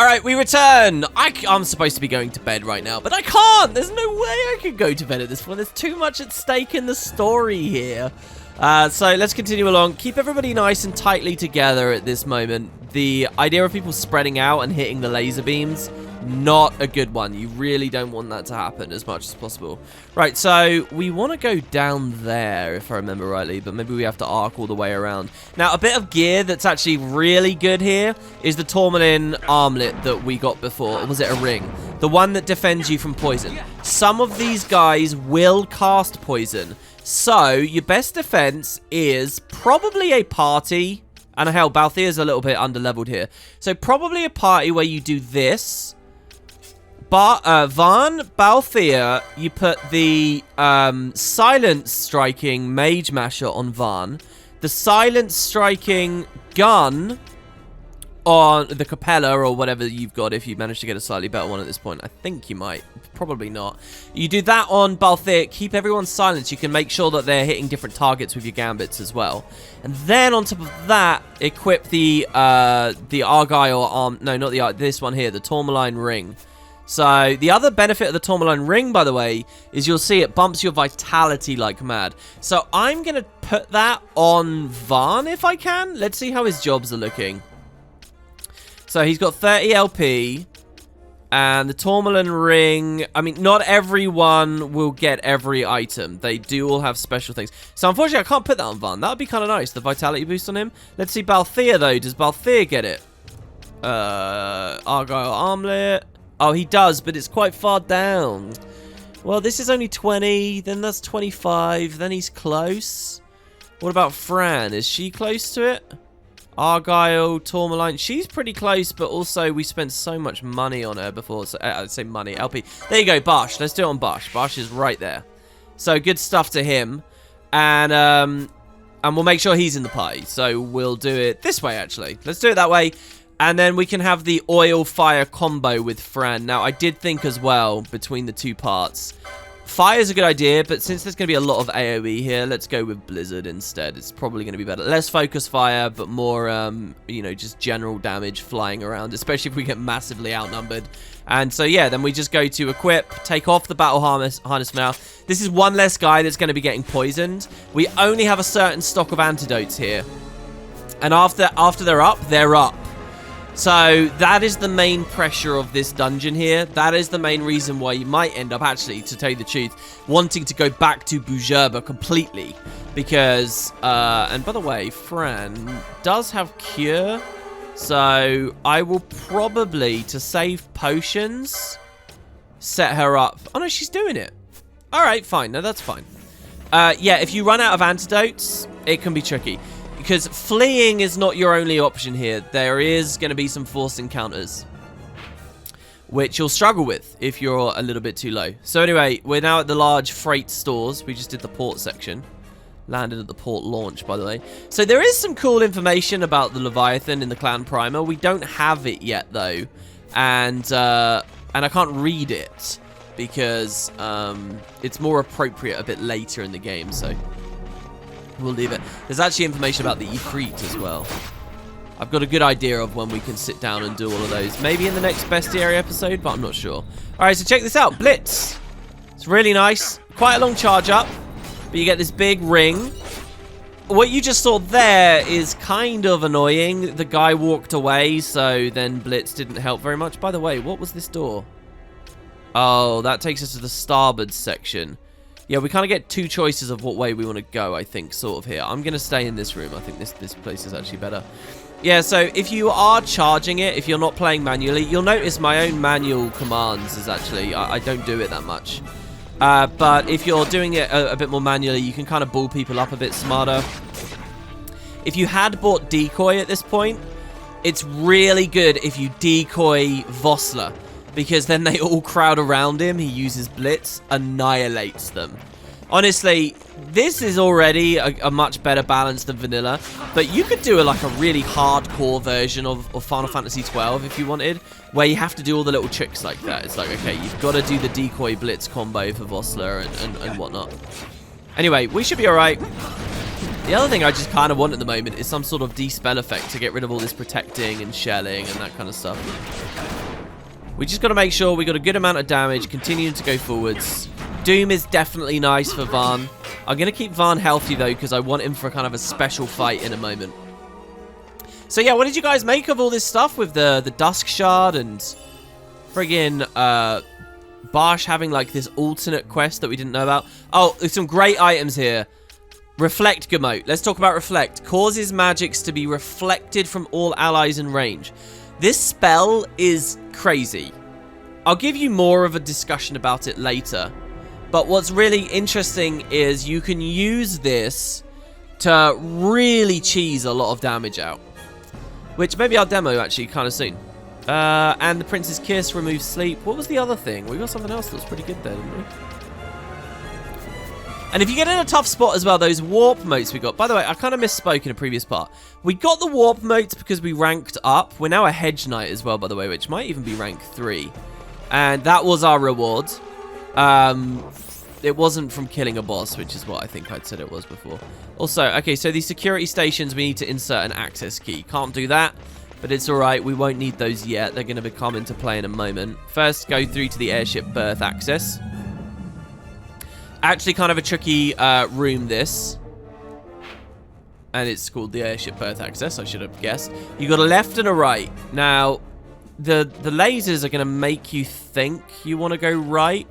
Alright, we return. I'm supposed to be going to bed right now, but I can't. There's no way I could go to bed at this point. There's too much at stake in the story here. So let's continue along. Keep everybody nice and tightly together at this moment. The idea of people spreading out and hitting the laser beams, not a good one. You really don't want that to happen as much as possible. Right, so we want to go down there, if I remember rightly, but maybe we have to arc all the way around. Now, a bit of gear that's actually really good here is the Tourmaline Armlet that we got before. Or was it a ring? The one that defends you from poison. Some of these guys will cast poison. So, your best defense is probably a party. And hell, Balthea's a little bit underleveled here. So, probably a party where you do this. But, Vaan, Balthea, you put the silence striking Mage Masher on Vaan. The silence striking gun on the Capella or whatever you've got if you manage to get a slightly better one at this point. I think you might. Probably not. You do that on Balthea. Keep everyone silent. You can make sure that they're hitting different targets with your gambits as well. And then on top of that, equip the Argyle arm. No, not the this one here. The Tourmaline Ring. So, the other benefit of the Tourmaline Ring, by the way, is you'll see it bumps your vitality like mad. So, I'm going to put that on Vaan if I can. Let's see how his jobs are looking. So, he's got 30 LP. And the Tourmaline Ring, I mean, not everyone will get every item. They do all have special things. So, unfortunately, I can't put that on Vaan. That would be kind of nice, the vitality boost on him. Let's see Balthea, though. Does Balthea get it? Argyle Armlet. Oh, he does, but it's quite far down. Well, this is only 20, then that's 25, then he's close. What about Fran? Is she close to it? Argyle, Tourmaline. She's pretty close, but also we spent so much money on her before. So, I'd say money, LP. There you go, Bosch. Let's do it on Bosch. Bosch is right there. So, good stuff to him. And we'll make sure he's in the party. So, we'll do it this way, actually. Let's do it that way. And then we can have the oil-fire combo with Fran. Now, I did think as well, between the two parts, fire is a good idea, but since there's going to be a lot of AoE here, let's go with Blizzard instead. It's probably going to be better. Less focus fire, but more, you know, just general damage flying around, especially if we get massively outnumbered. And so, yeah, then we just go to equip, take off the battle harness for now. This is one less guy that's going to be getting poisoned. We only have a certain stock of antidotes here. And after they're up, they're up. So, that is the main pressure of this dungeon here. That is the main reason why you might end up, actually, to tell you the truth, wanting to go back to Bujerba completely. Because, and by the way, Fran does have Cure. So, I will probably, to save potions, set her up. Oh, no, she's doing it. Alright, fine. No, that's fine. Yeah, if you run out of antidotes, it can be tricky. Because fleeing is not your only option here. There is going to be some forced encounters, which you'll struggle with if you're a little bit too low. So anyway, we're now at the large freight stores. We just did the port section. Landed at the port launch, by the way. So there is some cool information about the Leviathan in the Clan Primer. We don't have it yet, though. And I can't read it because it's more appropriate a bit later in the game, so we'll leave it. There's actually information about the Ifrit as well. I've got a good idea of when we can sit down and do all of those. Maybe in the next bestiary episode, but I'm not sure. Alright, so check this out. Blitz. It's really nice. Quite a long charge up. But you get this big ring. What you just saw there is kind of annoying. The guy walked away, so then Blitz didn't help very much. By the way, what was this door? Oh, that takes us to the starboard section. Yeah, we kind of get two choices of what way we want to go, I think, sort of here. I'm going to stay in this room. I think this place is actually better. Yeah, so if you are charging it, if you're not playing manually, you'll notice my own manual commands is actually, I don't do it that much. But if you're doing it a bit more manually, you can kind of bull people up a bit smarter. If you had bought Decoy at this point, it's really good if you decoy Vossler. Because then they all crowd around him. He uses Blitz, annihilates them. Honestly, this is already a much better balance than vanilla. But you could do like a really hardcore version of Final Fantasy XII if you wanted. Where you have to do all the little tricks like that. It's like, okay, you've got to do the Decoy Blitz combo for Vossler and whatnot. Anyway, we should be alright. The other thing I just kind of want at the moment is some sort of de-spell effect to get rid of all this protecting and shelling and that kind of stuff. We just got to make sure we got a good amount of damage, continuing to go forwards. Doom is definitely nice for Varn. I'm going to keep Varn healthy, though, because I want him for kind of a special fight in a moment. So, yeah, what did you guys make of all this stuff with the Dusk Shard and friggin' Barsh having, like, this alternate quest that we didn't know about? Oh, there's some great items here. Reflect Gamote. Let's talk about Reflect. Causes magics to be reflected from all allies in range. This spell is crazy. I'll give you more of a discussion about it later. But what's really interesting is you can use this to really cheese a lot of damage out. Which maybe I'll demo actually kind of soon. And the Prince's Kiss removes sleep. What was the other thing? We got something else that was pretty good there, didn't we? And if you get in a tough spot as well, those warp motes we got. By the way, I kind of misspoke in a previous part. We got the warp motes because we ranked up. We're now a Hedge Knight as well, by the way, which might even be rank 3. And that was our reward. It wasn't from killing a boss, which is what I think I'd said it was before. Also, okay, so these security stations, we need to insert an access key. Can't do that, but it's alright. We won't need those yet. They're going to come into play in a moment. First, go through to the airship berth access. Actually, kind of a tricky room, this. And it's called the airship berth access, I should have guessed. You got a left and a right. Now, the lasers are going to make you think you want to go right.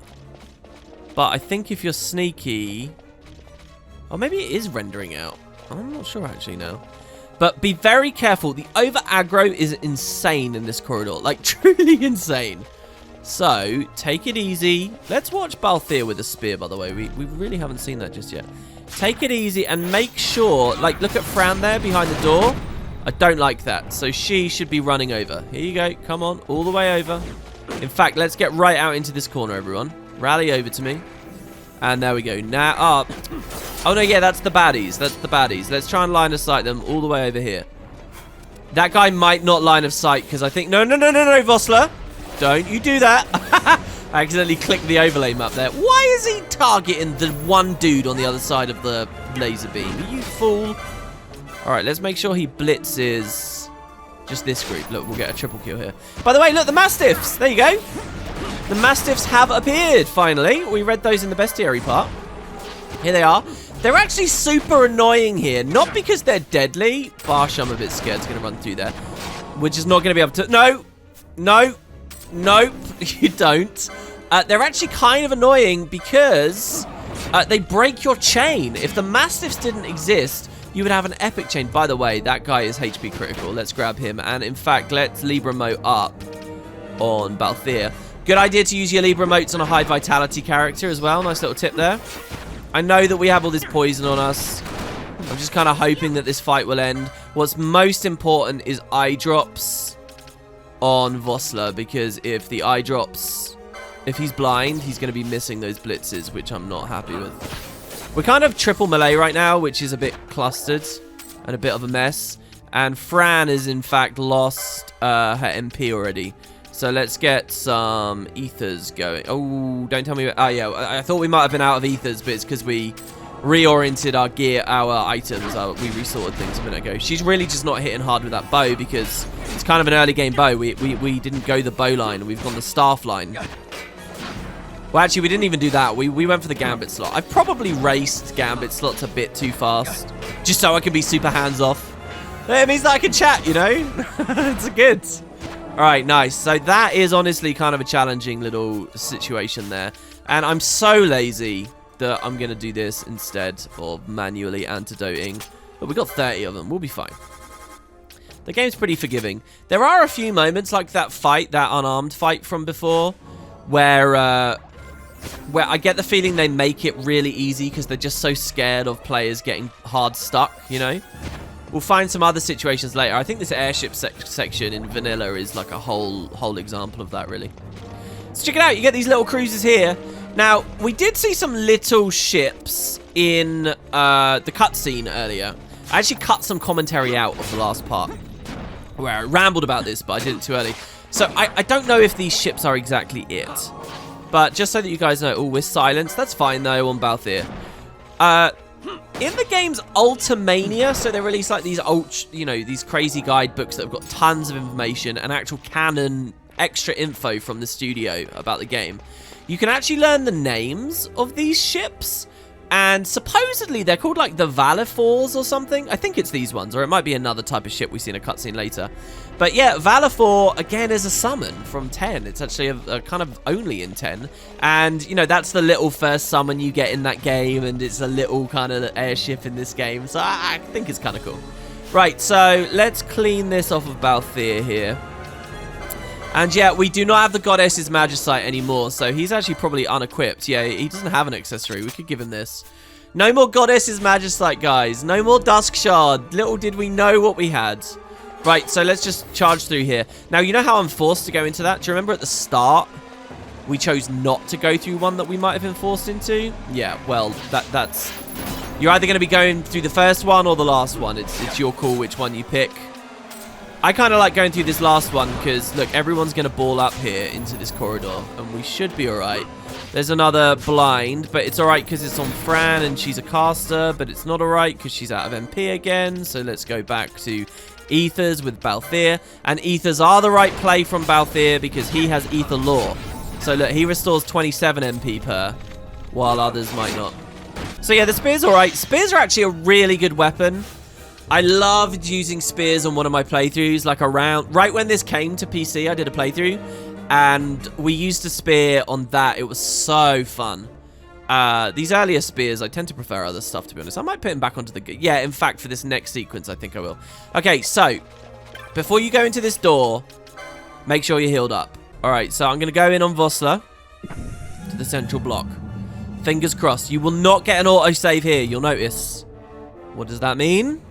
But I think if you're sneaky... Or maybe it is rendering out. I'm not sure actually now. But be very careful. The over-aggro is insane in this corridor. Like, truly insane. So, take it easy. Let's watch Balthier with a spear, by the way. We really haven't seen that just yet. Take it easy and make sure... Like, look at Fran there behind the door. I don't like that. So, she should be running over. Here you go. Come on. All the way over. In fact, let's get right out into this corner, everyone. Rally over to me. And there we go. Now up. Oh, no, yeah, that's the baddies. That's the baddies. Let's try and line of sight them all the way over here. That guy might not line of sight because I think... No, Vossler. Don't you do that. I accidentally clicked the overlay map there. Why is he targeting the one dude on the other side of the laser beam? Are you fool? All right, let's make sure he blitzes just this group. Look, we'll get a triple kill here. By the way, look, the Mastiffs. There you go. The Mastiffs have appeared, finally. We read those in the bestiary part. Here they are. They're actually super annoying here. Not because they're deadly. Barsh, I'm a bit scared. It's going to run through there. We're just not going to be able to... No. Nope, you don't. They're actually kind of annoying because they break your chain. If the Mastiffs didn't exist, you would have an epic chain. By the way, that guy is HP critical. Let's grab him. And in fact, let's Libra Mote up on Balthier. Good idea to use your Libra Motes on a high vitality character as well. Nice little tip there. I know that we have all this poison on us. I'm just kind of hoping that this fight will end. What's most important is eye drops on Vossler, because if the eye drops, if he's blind, he's going to be missing those blitzes, which I'm not happy with. We're kind of triple melee right now, which is a bit clustered and a bit of a mess. And Fran has in fact lost her MP already. So let's get some ethers going. Oh, don't tell me. Oh, yeah. I thought we might have been out of ethers, but it's because we reoriented our gear, our items. We resorted things a minute ago. She's really just not hitting hard with that bow because it's kind of an early game bow. We didn't go the bow line. We've gone the staff line. Well, actually, we didn't even do that. We went for the gambit slot. I've probably raced gambit slots a bit too fast just so I can be super hands-off. It means that I can chat, you know? It's good. All right, nice. So that is honestly kind of a challenging little situation there. And I'm so lazy that I'm going to do this instead of manually antidoting. But we've got 30 of them. We'll be fine. The game's pretty forgiving. There are a few moments like that fight, that unarmed fight from before, where I get the feeling they make it really easy because they're just so scared of players getting hard stuck, you know? We'll find some other situations later. I think this airship section in vanilla is like a whole example of that, really. So check it out. You get these little cruisers here. Now, we did see some little ships in the cutscene earlier. I actually cut some commentary out of the last part where I rambled about this, but I did it too early. So I don't know if these ships are exactly it. But just so that you guys know, oh, we're silenced. That's fine, though, on Balthier. in the game's Ultimania, so they release like these these crazy guidebooks that have got tons of information and actual canon extra info from the studio about the game. You can actually learn the names of these ships, and supposedly they're called like the Valifors or something. I think it's these ones, or it might be another type of ship we see in a cutscene later. But yeah, Valifor, again, is a summon from 10. It's actually a kind of only in 10. And, you know, that's the little first summon you get in that game, and it's a little kind of airship in this game. So I think it's kind of cool. Right, so let's clean this off of Balthier here. And yeah, we do not have the Goddess's Magicite anymore, so he's actually probably unequipped. Yeah, he doesn't have an accessory. We could give him this. No more Goddess's Magicite, guys. No more Dusk Shard. Little did we know what we had. Right, so let's just charge through here. Now, you know how I'm forced to go into that? Do you remember at the start, we chose not to go through one that we might have been forced into? Yeah, well, that's... You're either going to be going through the first one or the last one. It's your call which one you pick. I kind of like going through this last one because, look, everyone's going to ball up here into this corridor, and we should be alright. There's another blind, but it's alright because it's on Fran, and she's a caster, but it's not alright because she's out of MP again, so let's go back to Ethers with Balthier, and Ethers are the right play from Balthier because he has Ether Lore. So, look, he restores 27 MP per, while others might not. So, yeah, the spear's alright. Spears are actually a really good weapon. I loved using spears on one of my playthroughs, like right when this came to PC, I did a playthrough, and we used a spear on that. It was so fun. These earlier spears, I tend to prefer other stuff, to be honest. I might put him back onto the... Yeah, in fact, for this next sequence, I think I will. Okay, so, before you go into this door, make sure you're healed up. Alright, so I'm going to go in on Vosla to the central block. Fingers crossed. You will not get an autosave here, you'll notice. What does that mean?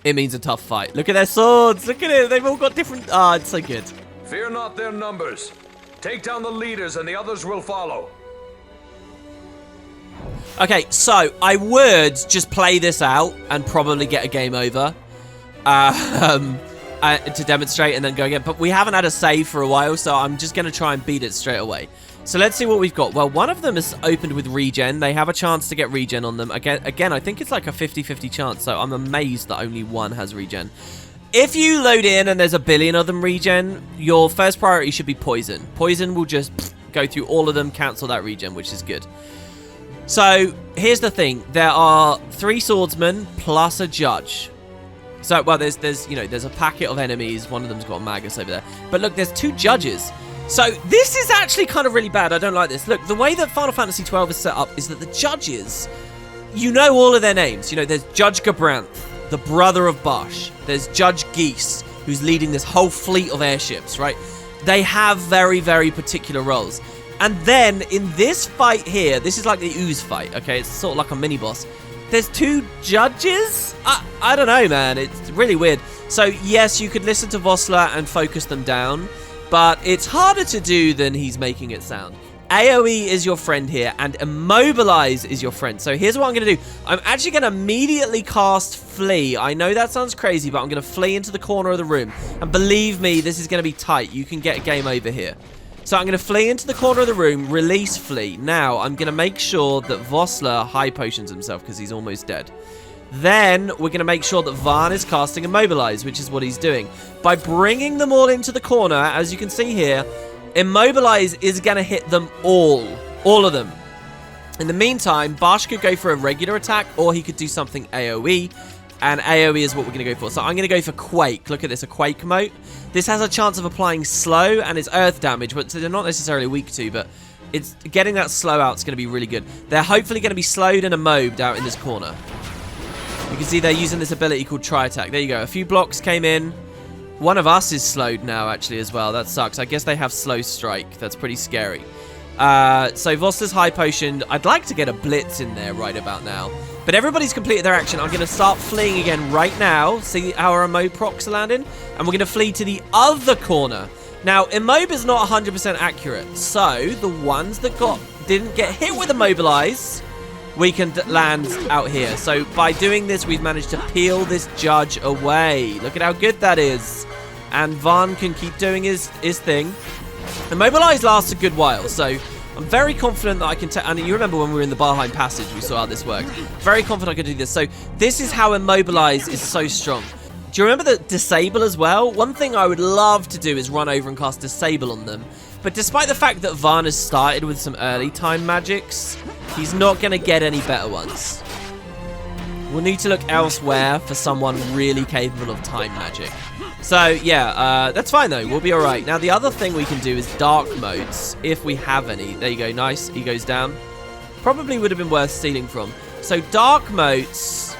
It means a tough fight. Look at their swords. Look at it. They've all got different... Ah, it's so good. Fear not their numbers. Take down the leaders and the others will follow. Okay, so I would just play this out and probably get a game over to demonstrate and then go again. But we haven't had a save for a while, so I'm just going to try and beat it straight away. So let's see what we've got. Well, one of them is opened with regen. They have a chance to get regen on them. Again, I think it's like a 50-50 chance, so I'm amazed that only one has regen. If you load in and there's a billion of them regen, your first priority should be poison. Poison will just go through all of them, cancel that regen, which is good. So here's the thing. There are 3 swordsmen plus a judge. So, well, there's a packet of enemies. One of them's got a magus over there. But look, there's 2 judges. So, this is actually kind of really bad. I don't like this. Look, the way that Final Fantasy XII is set up is that the judges, you know all of their names. You know, there's Judge Gabranth, the brother of Bosch. There's Judge Geese, who's leading this whole fleet of airships, right? They have very, very particular roles. And then, in this fight here, this is like the Ooze fight, okay? It's sort of like a mini-boss. There's 2 judges? I don't know, man. It's really weird. So, yes, you could listen to Vosla and focus them down, but it's harder to do than he's making it sound. AoE is your friend here, and Immobilize is your friend. So here's what I'm going to do. I'm actually going to immediately cast Flee. I know that sounds crazy, but I'm going to flee into the corner of the room. And believe me, this is going to be tight. You can get a game over here. So I'm going to flee into the corner of the room, release Flee. Now, I'm going to make sure that Vosla high potions himself because he's almost dead. Then, we're going to make sure that Varn is casting Immobilize, which is what he's doing. By bringing them all into the corner, as you can see here, Immobilize is going to hit them all. All of them. In the meantime, Barsh could go for a regular attack, or he could do something AoE. And AoE is what we're going to go for. So I'm going to go for Quake. Look at this, a Quake mote. This has a chance of applying slow and it's earth damage, but they're not necessarily weak to, but it's getting that slow out is going to be really good. They're hopefully going to be slowed and immobed out in this corner. You can see they're using this ability called Tri-Attack. There you go. A few blocks came in. One of us is slowed now, actually, as well. That sucks. I guess they have Slow Strike. That's pretty scary. So Vosla's high potion. I'd like to get a Blitz in there right about now. But everybody's completed their action. I'm going to start fleeing again right now. See how our Immob procs are landing? And we're going to flee to the other corner. Now, Immob is not 100% accurate. So, the ones that didn't get hit with Immobilize, we can land out here. So, by doing this, we've managed to peel this judge away. Look at how good that is. and Varn can keep doing his thing. Immobilize lasts a good while, so I'm very confident that I can take... And you remember when we were in the Barheim Passage, we saw how this worked. Very confident I can do this. So this is how Immobilize is so strong. Do you remember the Disable as well? One thing I would love to do is run over and cast Disable on them. But despite the fact that Varn has started with some early time magics, he's not going to get any better ones. We'll need to look elsewhere for someone really capable of time magic. So, yeah, that's fine, though. We'll be all right. Now, the other thing we can do is dark modes, if we have any. There you go. Nice. He goes down. Probably would have been worth stealing from. So, dark modes.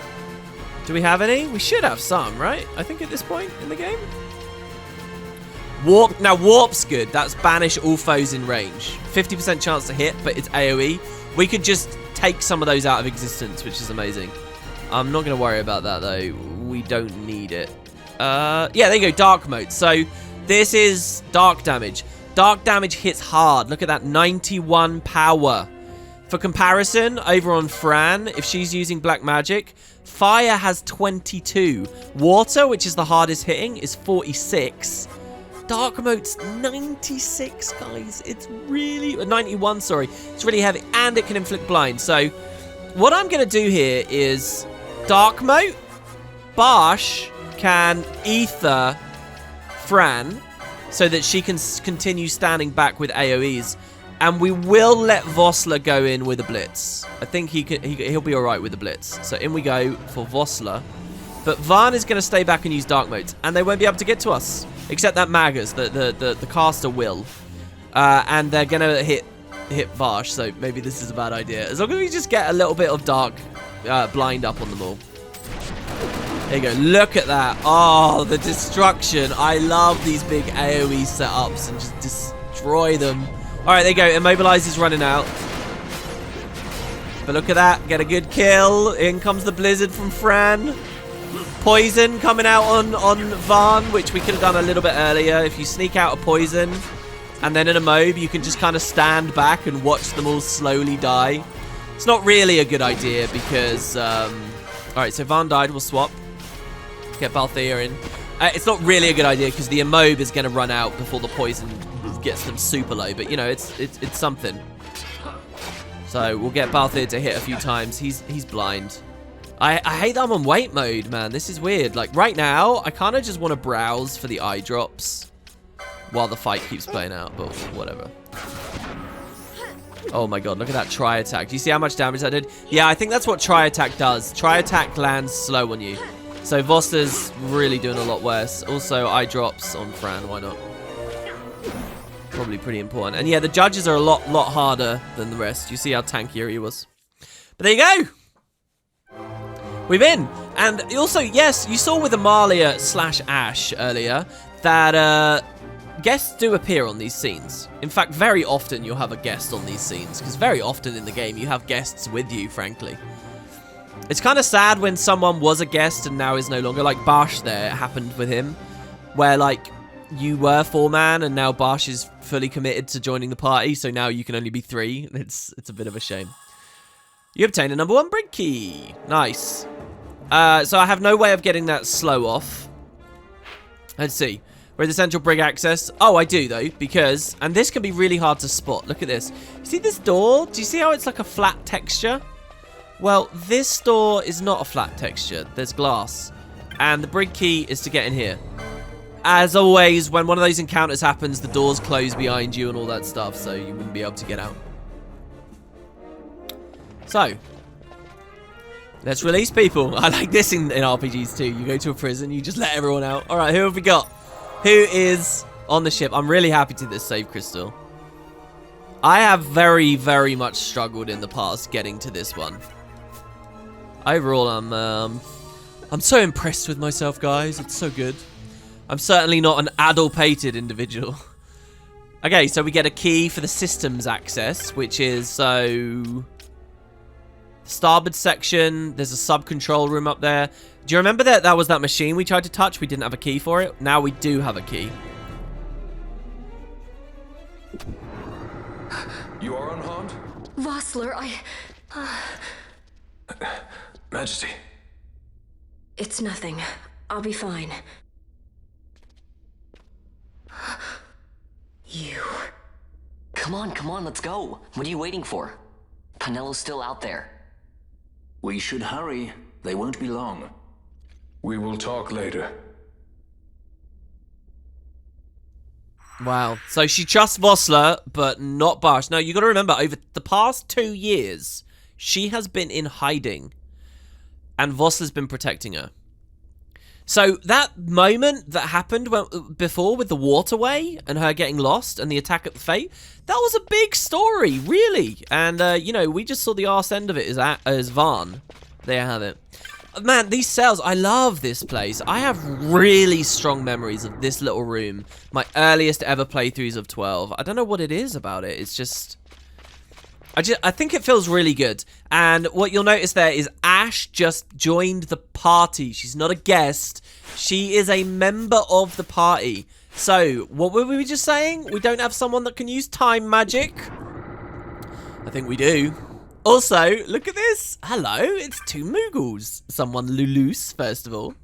Do we have any? We should have some, right? I think at this point in the game. Warp. Now, Warp's good. That's banish all foes in range. 50% chance to hit, but it's AoE. We could just take some of those out of existence, which is amazing. I'm not going to worry about that, though. We don't need it. Yeah, there you go, dark mode. So this is dark damage. Dark damage hits hard. Look at that, 91 power. For comparison, over on Fran, if she's using black magic, fire has 22. Water, which is the hardest hitting, is 46. Dark mode's 96, guys. It's really... 91, sorry. It's really heavy, and it can inflict blind. So what I'm going to do here is dark mode, Barsh can ether Fran so that she can continue standing back with AoEs, and we will let Vossler go in with a blitz. I think he'll be all right with the blitz. So in we go for Vossler, but Varn is going to stay back and use dark modes, and they won't be able to get to us except that Magus, the caster will, and they're going to hit Varsh. So maybe this is a bad idea. As long as we just get a little bit of dark blind up on them all. There you go. Look at that. Oh, the destruction. I love these big AoE setups and just destroy them. All right, there you go. Immobilize is running out. But look at that. Get a good kill. In comes the blizzard from Fran. Poison coming out on Varn, which we could have done a little bit earlier. If you sneak out a poison and then in a mob, you can just kind of stand back and watch them all slowly die. It's not really a good idea because... all right, so Varn died. We'll swap. Get Balthea in. It's not really a good idea because the Immob is going to run out before the poison gets them super low. But, you know, it's something. So we'll get Balthea to hit a few times. He's blind. I hate that I'm on wait mode, man. This is weird. Like, right now, I kind of just want to browse for the eye drops while the fight keeps playing out. But whatever. Oh my god, look at that tri-attack. Do you see how much damage that did? Yeah, I think that's what tri-attack does. Tri-attack lands slow on you. So Voster's really doing a lot worse. Also, eye drops on Fran, why not? Probably pretty important. And yeah, the judges are a lot harder than the rest. You see how tankier he was. But there you go! We've been. And also, yes, you saw with Amalia / Ash earlier that guests do appear on these scenes. In fact, very often you'll have a guest on these scenes, because very often in the game you have guests with you, frankly. It's kind of sad when someone was a guest and now is no longer. Like Barsh there, it happened with him, where like you were 4-man and now Barsh is fully committed to joining the party, so now you can only be 3. It's a bit of a shame. You obtain a #1 brig key. Nice. So I have no way of getting that slow off. Let's see. We're at the central brig access. Oh, I do, though, because... And this can be really hard to spot. Look at this. See this door? Do you see how it's like a flat texture? Well, this door is not a flat texture. There's glass. And the brig key is to get in here. As always, when one of those encounters happens, the doors close behind you and all that stuff, so you wouldn't be able to get out. So... let's release people. I like this in RPGs too. You go to a prison, you just let everyone out. All right, who have we got? Who is on the ship? I'm really happy to this save crystal. I have very, very much struggled in the past getting to this one. Overall, I'm so impressed with myself, guys. It's so good. I'm certainly not an adulpated individual. Okay, so we get a key for the systems access, which is so... starboard section, there's a sub-control room up there. Do you remember that was that machine we tried to touch? We didn't have a key for it. Now we do have a key. You are unharmed? Vossler, Majesty. It's nothing. I'll be fine. You... Come on, let's go. What are you waiting for? Penello's still out there. We should hurry. They won't be long. We will talk later. Wow. So she trusts Vossler, but not Bosch. Now, you got to remember, over the past 2 years, she has been in hiding. And Vossler's been protecting her. So that moment that happened before with the waterway and her getting lost and the attack at the Fate, that was a big story, really. And, you know, we just saw the arse end of it as Varn. There you have it. Man, these cells, I love this place. I have really strong memories of this little room. My earliest ever playthroughs of 12. I don't know what it is about it. It's just... I think it feels really good. And what you'll notice there is Ash just joined the party. She's not a guest. She is a member of the party. So, what were we just saying? We don't have someone that can use time magic? I think we do. Also, look at this. Hello, it's 2 Moogles. Someone Lulus, first of all.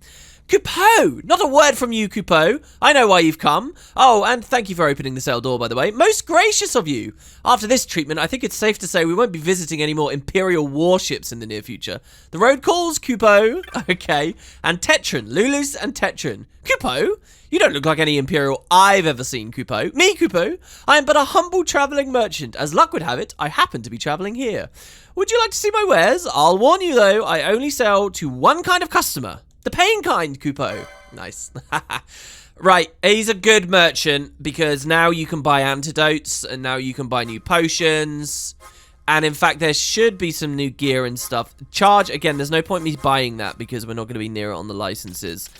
Coupeau! Not a word from you, Coupeau. I know why you've come. Oh, and thank you for opening the cell door, by the way. Most gracious of you. After this treatment, I think it's safe to say we won't be visiting any more Imperial warships in the near future. The road calls, Coupeau. Okay. And Tetron. Lulus and Tetron. Coupeau? You don't look like any Imperial I've ever seen, Coupeau. Me, Coupeau? I am but a humble travelling merchant. As luck would have it, I happen to be travelling here. Would you like to see my wares? I'll warn you, though, I only sell to one kind of customer. The paying kind, Coupeau. Nice. Right, he's a good merchant because now you can buy antidotes and now you can buy new potions. And in fact, there should be some new gear and stuff. Charge, again, there's no point me buying that because we're not going to be near it on the licenses.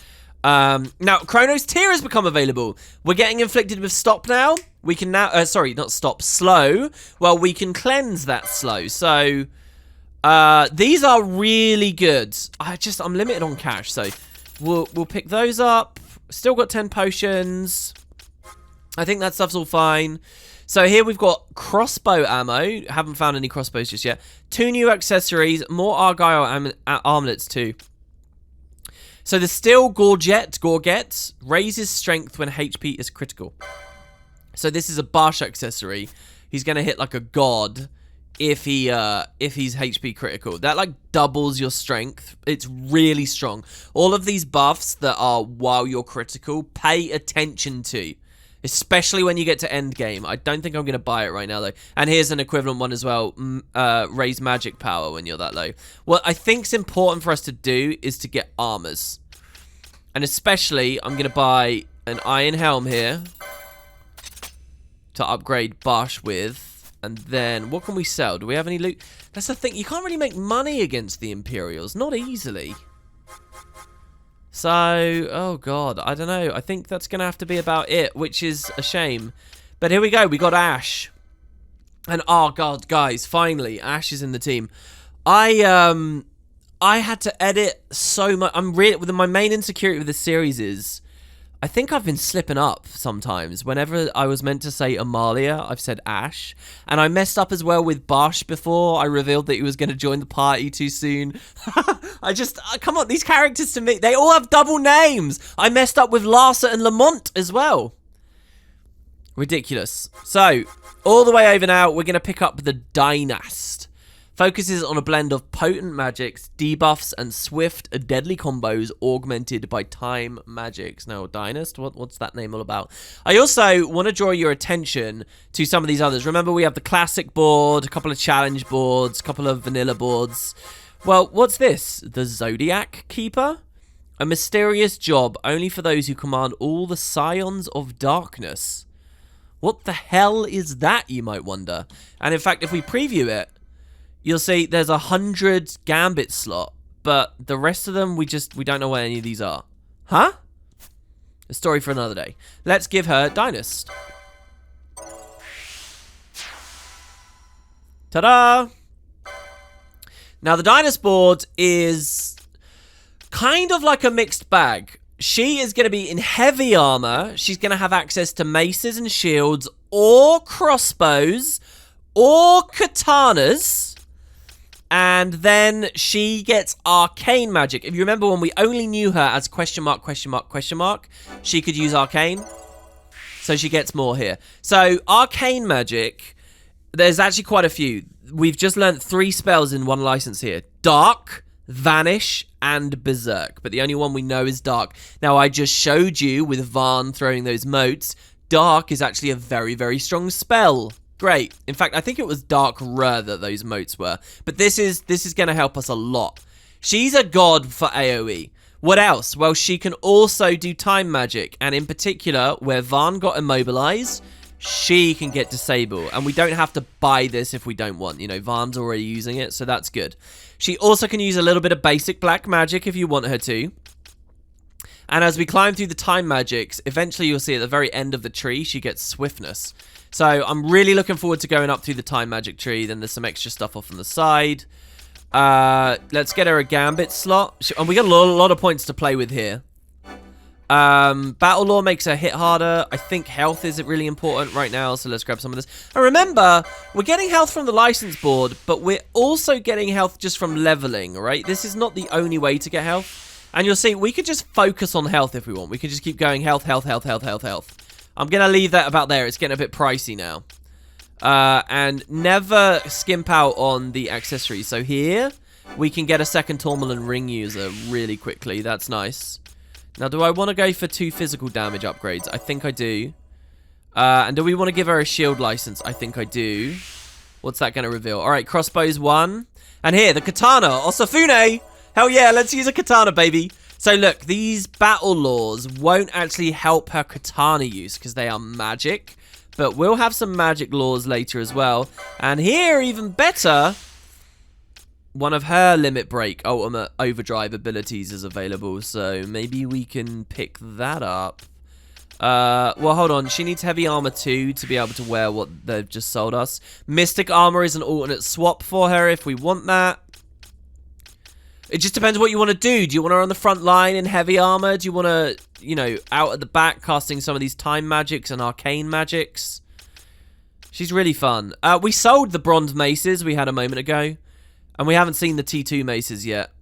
Now, Chrono's Tear has become available. We're getting inflicted with stop now. We can now, sorry, not stop, slow. Well, we can cleanse that slow. So... these are really good. I'm limited on cash, so we'll pick those up. Still got 10 potions. I think that stuff's all fine. So here we've got crossbow ammo. Haven't found any crossbows just yet. 2 new accessories. More Argyle armlets too. So the Steel Gorget raises strength when HP is critical. So this is a Barsh accessory. He's gonna hit like a god. If he's HP critical. That like doubles your strength. It's really strong. All of these buffs that are while you're critical, pay attention to. Especially when you get to end game. I don't think I'm going to buy it right now though. And here's an equivalent one as well. Raise magic power when you're that low. What I think's important for us to do is to get armors. And especially, I'm going to buy an iron helm here. To upgrade Barsh with. And then, what can we sell? Do we have any loot? That's the thing. You can't really make money against the Imperials. Not easily. So, oh god. I don't know. I think that's going to have to be about it, which is a shame. But here we go. We got Ash. And, oh god, guys. Finally, Ash is in the team. I had to edit so much. My main insecurity with this series is... I think I've been slipping up sometimes. Whenever I was meant to say Amalia, I've said Ash. And I messed up as well with Bosch before. I revealed that he was going to join the party too soon. Come on, these characters to me, they all have double names. I messed up with Larsa and Lamont as well. Ridiculous. So, all the way over now, we're going to pick up the Dynast. Focuses on a blend of potent magics, debuffs, and swift, deadly combos augmented by time magics. Now, Dynast, what's that name all about? I also want to draw your attention to some of these others. Remember, we have the classic board, a couple of challenge boards, a couple of vanilla boards. Well, what's this? The Zodiac Keeper? A mysterious job only for those who command all the Scions of Darkness. What the hell is that, you might wonder? And in fact, if we preview it, you'll see there's 100 Gambit slot, but the rest of them, we don't know where any of these are. Huh? A story for another day. Let's give her Dynast. Ta-da! Now, the Dynast board is kind of like a mixed bag. She is going to be in heavy armor. She's going to have access to maces and shields, or crossbows, or katanas. And then she gets Arcane Magic. If you remember when we only knew her as question mark, question mark, question mark, she could use Arcane. So she gets more here. So Arcane Magic, there's actually quite a few. We've just learned 3 spells in one license here. Dark, Vanish, and Berserk. But the only one we know is Dark. Now, I just showed you with Vaan throwing those motes. Dark is actually a very, very strong spell. Great. In fact, I think it was Dark-ra that those motes were. But this is going to help us a lot. She's a god for AoE. What else? Well, she can also do time magic. And in particular, where Vaan got immobilized, she can get disable. And we don't have to buy this if we don't want. You know, Vaan's already using it, so that's good. She also can use a little bit of basic black magic if you want her to. And as we climb through the time magics, eventually you'll see at the very end of the tree, she gets swiftness. So I'm really looking forward to going up through the time magic tree. Then there's some extra stuff off on the side. Let's get her a gambit slot. And we got a lot of points to play with here. Battle Lore makes her hit harder. I think health is really important right now, so let's grab some of this. And remember, we're getting health from the license board, but we're also getting health just from leveling, right? This is not the only way to get health. And you'll see, we could just focus on health if we want. We could just keep going health, health, health, health, health, health. I'm going to leave that about there. It's getting a bit pricey now. And never skimp out on the accessories. So here, we can get a second Tourmaline Ring user really quickly. That's nice. Now, do I want to go for 2 physical damage upgrades? I think I do. And do we want to give her a shield license? I think I do. What's that going to reveal? All right, crossbows 1. And here, the katana, Osafune. Hell yeah, let's use a katana, baby. So look, these battle laws won't actually help her katana use because they are magic. But we'll have some magic laws later as well. And here, even better, one of her limit break ultimate overdrive abilities is available. So maybe we can pick that up. Well, hold on. She needs heavy armor too to be able to wear what they've just sold us. Mystic armor is an alternate swap for her if we want that. It just depends what you want to do. Do you want her on the front line in heavy armor? Do you want to, you know, out at the back casting some of these time magics and arcane magics? She's really fun. We sold the bronze maces we had a moment ago. And we haven't seen the T2 maces yet.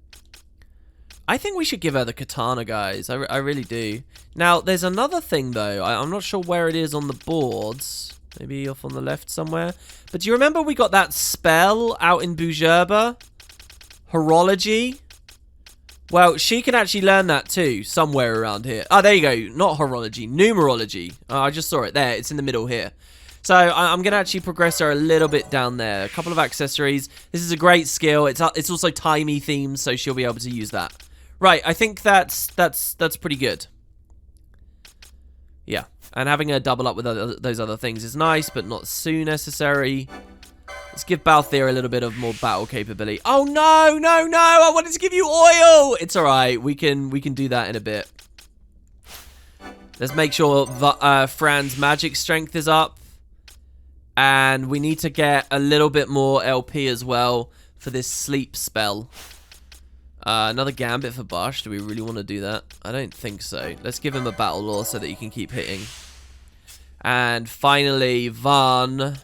I think we should give her the katana, guys. I really do. Now, there's another thing, though. I'm not sure where it is on the boards. Maybe off on the left somewhere. But do you remember we got that spell out in Bujerba? Horology? Well, she can actually learn that too, somewhere around here. Oh, there you go. Not horology, numerology. Oh, I just saw it there. It's in the middle here. So I'm going to actually progress her a little bit down there. A couple of accessories. This is a great skill. It's also timey themed, so she'll be able to use that. Right, I think that's pretty good. Yeah, and having her double up with those other things is nice, but not so necessary. Let's give Balthier a little bit of more battle capability. Oh, no, no, no. I wanted to give you oil. It's all right. We can do that in a bit. Let's make sure Fran's magic strength is up. And we need to get a little bit more LP as well for this sleep spell. Another gambit for Bosch. Do we really want to do that? I don't think so. Let's give him a battle lore so that he can keep hitting. And finally, Vaan.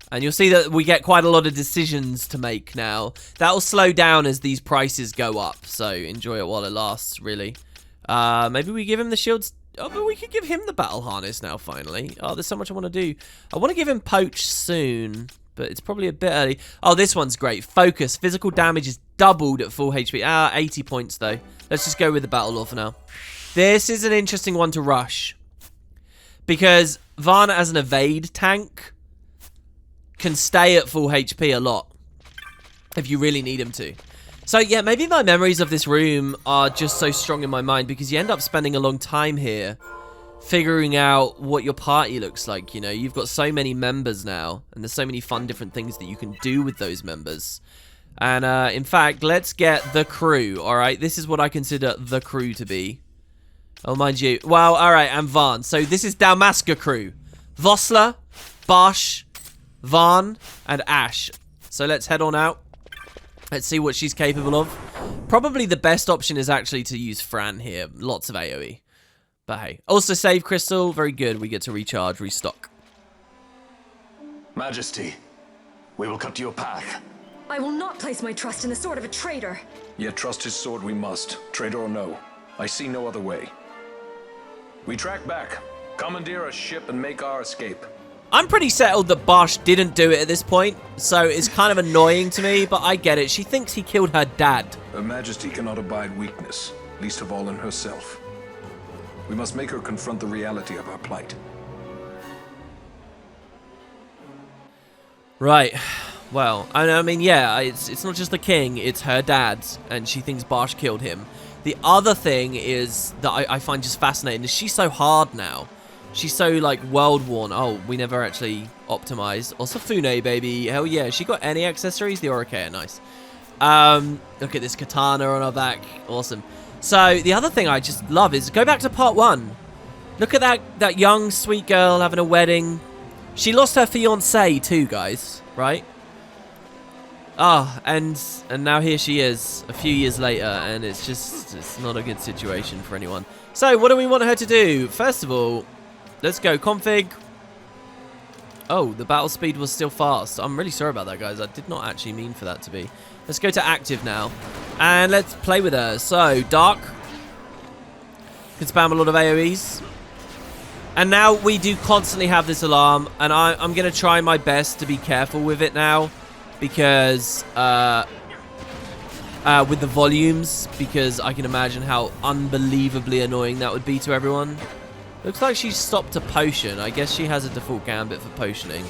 And you'll see that we get quite a lot of decisions to make now. That'll slow down as these prices go up. So enjoy it while it lasts, really. Maybe we give him the shields. Oh, but we could give him the battle harness now, finally. Oh, there's so much I want to do. I want to give him poach soon, but it's probably a bit early. Oh, this one's great. Focus. Physical damage is doubled at full HP. 80 points, though. Let's just go with the battle lore for now. This is an interesting one to rush. Because Vaan as an evade tank can stay at full HP a lot if you really need him to. So yeah, maybe my memories of this room are just so strong in my mind because you end up spending a long time here figuring out what your party looks like. You know, you've got so many members now and there's so many fun different things that you can do with those members. And in fact, let's get the crew. All right, this is what I consider the crew to be. Oh, mind you. Well, all right, and Vaan. So this is Damascus Crew. Vossler, Bosch, Vaan, and Ash. So let's head on out. Let's see what she's capable of. Probably the best option is actually to use Fran here. Lots of AoE. But hey. Also save crystal. Very good. We get to recharge, restock. Majesty, we will cut your path. I will not place my trust in the sword of a traitor. Yet trust his sword we must, traitor or no. I see no other way. We track back. Commandeer a ship and make our escape. I'm pretty settled that Barsh didn't do it at this point, so it's kind of annoying to me, but I get it. She thinks he killed her dad. Her Majesty cannot abide weakness, least of all in herself. We must make her confront the reality of our plight. Right. Well, I mean, yeah, it's not just the king, it's her dad, and she thinks Barsh killed him. The other thing is that I find just fascinating is she's so hard now. She's so, like, world-worn. Oh, we never actually optimized. Osafune, baby. Hell yeah. She got any accessories? The Oricare. Nice. Look at this katana on her back. Awesome. So, the other thing I just love is go back to part 1. Look at that young, sweet girl having a wedding. She lost her fiancé too, guys. Right? Ah, and now here she is a few years later, and it's not a good situation for anyone. So, what do we want her to do? First of all, let's go config. Oh, the battle speed was still fast. I'm really sorry about that, guys. I did not actually mean for that to be. Let's go to active now. And let's play with her. So, dark. Can spam a lot of AoEs. And now we do constantly have this alarm. And I'm going to try my best to be careful with it now. Because, with the volumes. Because I can imagine how unbelievably annoying that would be to everyone. Looks like she stopped a potion. I guess she has a default gambit for potioning.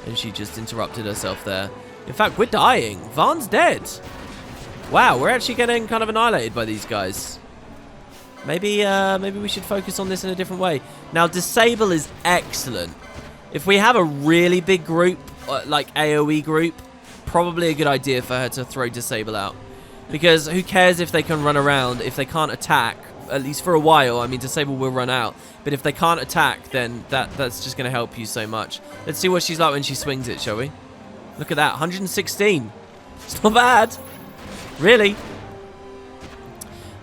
And she just interrupted herself there. In fact, we're dying. Varn's dead. Wow, we're actually getting kind of annihilated by these guys. Maybe we should focus on this in a different way. Now, disable is excellent. If we have a really big group, like AoE group, probably a good idea for her to throw disable out. Because who cares if they can run around, if they can't attack. At least for a while. I mean, disable will run out. But if they can't attack, then that's just going to help you so much. Let's see what she's like when she swings it, shall we? Look at that. 116. It's not bad. Really.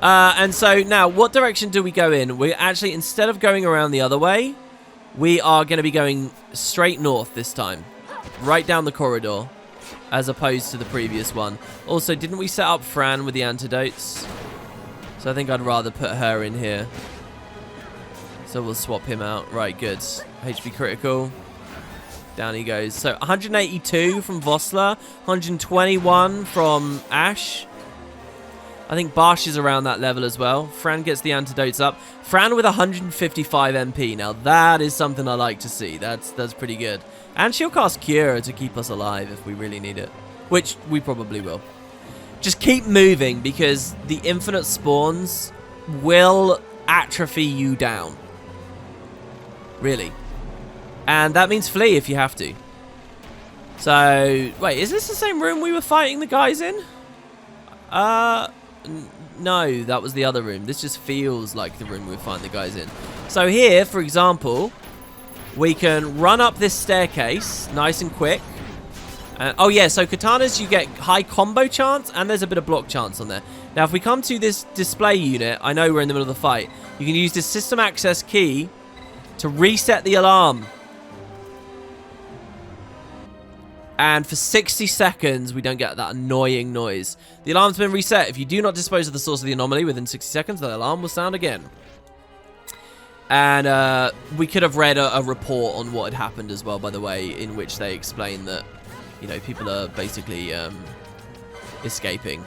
And so, now, what direction do we go in? We're actually, instead of going around the other way, we are going to be going straight north this time. Right down the corridor. As opposed to the previous one. Also, didn't we set up Fran with the antidotes? So I think I'd rather put her in here. So we'll swap him out. Right, good. HP critical. Down he goes. So 182 from Vossler. 121 from Ash. I think Barsh is around that level as well. Fran gets the antidotes up. Fran with 155 MP. Now that is something I like to see. That's pretty good. And she'll cast Cure to keep us alive if we really need it. Which we probably will. Just keep moving because the infinite spawns will atrophy you down. Really. And that means flee if you have to. So, wait, is this the same room we were fighting the guys in? No, that was the other room. This just feels like the room we were fighting the guys in. So here, for example, we can run up this staircase nice and quick. Oh yeah, so katanas, you get high combo chance, and there's a bit of block chance on there. Now, if we come to this display unit, I know we're in the middle of the fight. You can use this system access key to reset the alarm. And for 60 seconds, we don't get that annoying noise. The alarm's been reset. If you do not dispose of the source of the anomaly within 60 seconds, the alarm will sound again. And we could have read a report on what had happened as well, by the way, in which they explain that, you know, people are basically escaping.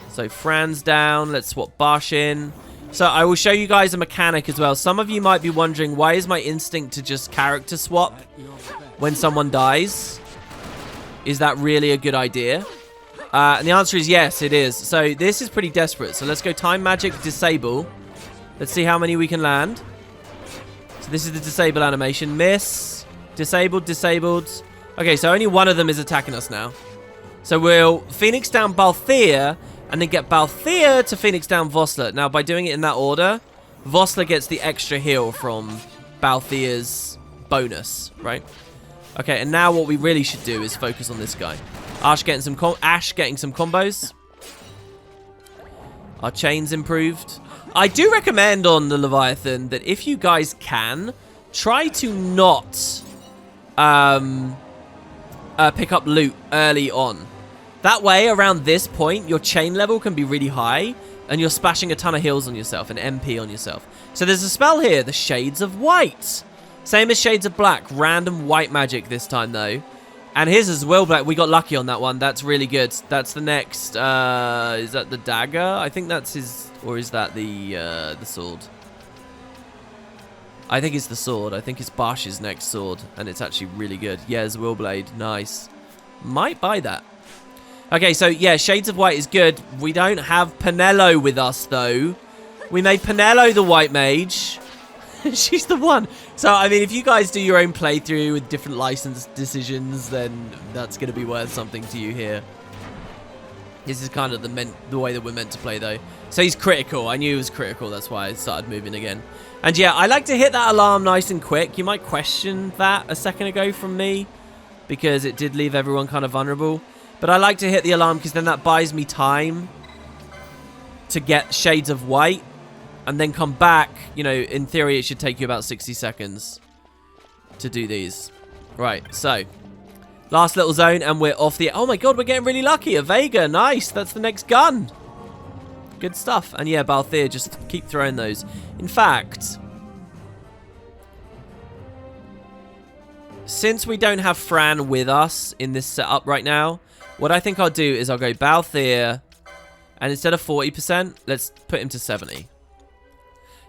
So Fran's down. Let's swap Barsh in. So I will show you guys a mechanic as well. Some of you might be wondering, why is my instinct to just character swap when someone dies? Is that really a good idea? And the answer is yes, it is. So this is pretty desperate. So let's go time magic disable. Let's see how many we can land. So this is the disable animation. Miss. Disabled, disabled. Okay, so only one of them is attacking us now. So we'll Phoenix down Balthier, and then get Balthier to Phoenix down Vossler. Now, by doing it in that order, Vossler gets the extra heal from Balthier's bonus, right? Okay, and now what we really should do is focus on this guy. Ash getting some combos. Our chain's improved. I do recommend on the Leviathan that if you guys can, try to not pick up loot early on. That way, around this point, your chain level can be really high, and you're splashing a ton of heals on yourself and MP on yourself. So there's a spell here, the Shades of White. Same as Shades of Black, random white magic this time, though. And his as well, Black. We got lucky on that one. That's really good. That's the next, is that the dagger? I think that's his, or is that the sword? I think it's the sword. I think it's Barsh's next sword, and it's actually really good. Yeah, Willblade, nice. Might buy that. Okay, so yeah, Shades of White is good. We don't have Penelo with us, though. We made Penelo the white mage. She's the one. So, I mean, if you guys do your own playthrough with different license decisions, then that's going to be worth something to you here. This is kind of the way that we're meant to play, though. So he's critical. I knew he was critical. That's why I started moving again. And yeah, I like to hit that alarm nice and quick. You might question that a second ago from me, because it did leave everyone kind of vulnerable. But I like to hit the alarm because then that buys me time to get Shades of White and then come back. You know, in theory, it should take you about 60 seconds to do these. Right, so last little zone and we're off the... Oh my god, we're getting really lucky. A Vega, nice. That's the next gun. Good stuff. And yeah, Balthier, just keep throwing those. In fact, since we don't have Fran with us in this setup right now, what I think I'll do is I'll go Balthier, and instead of 40%, let's put him to 70.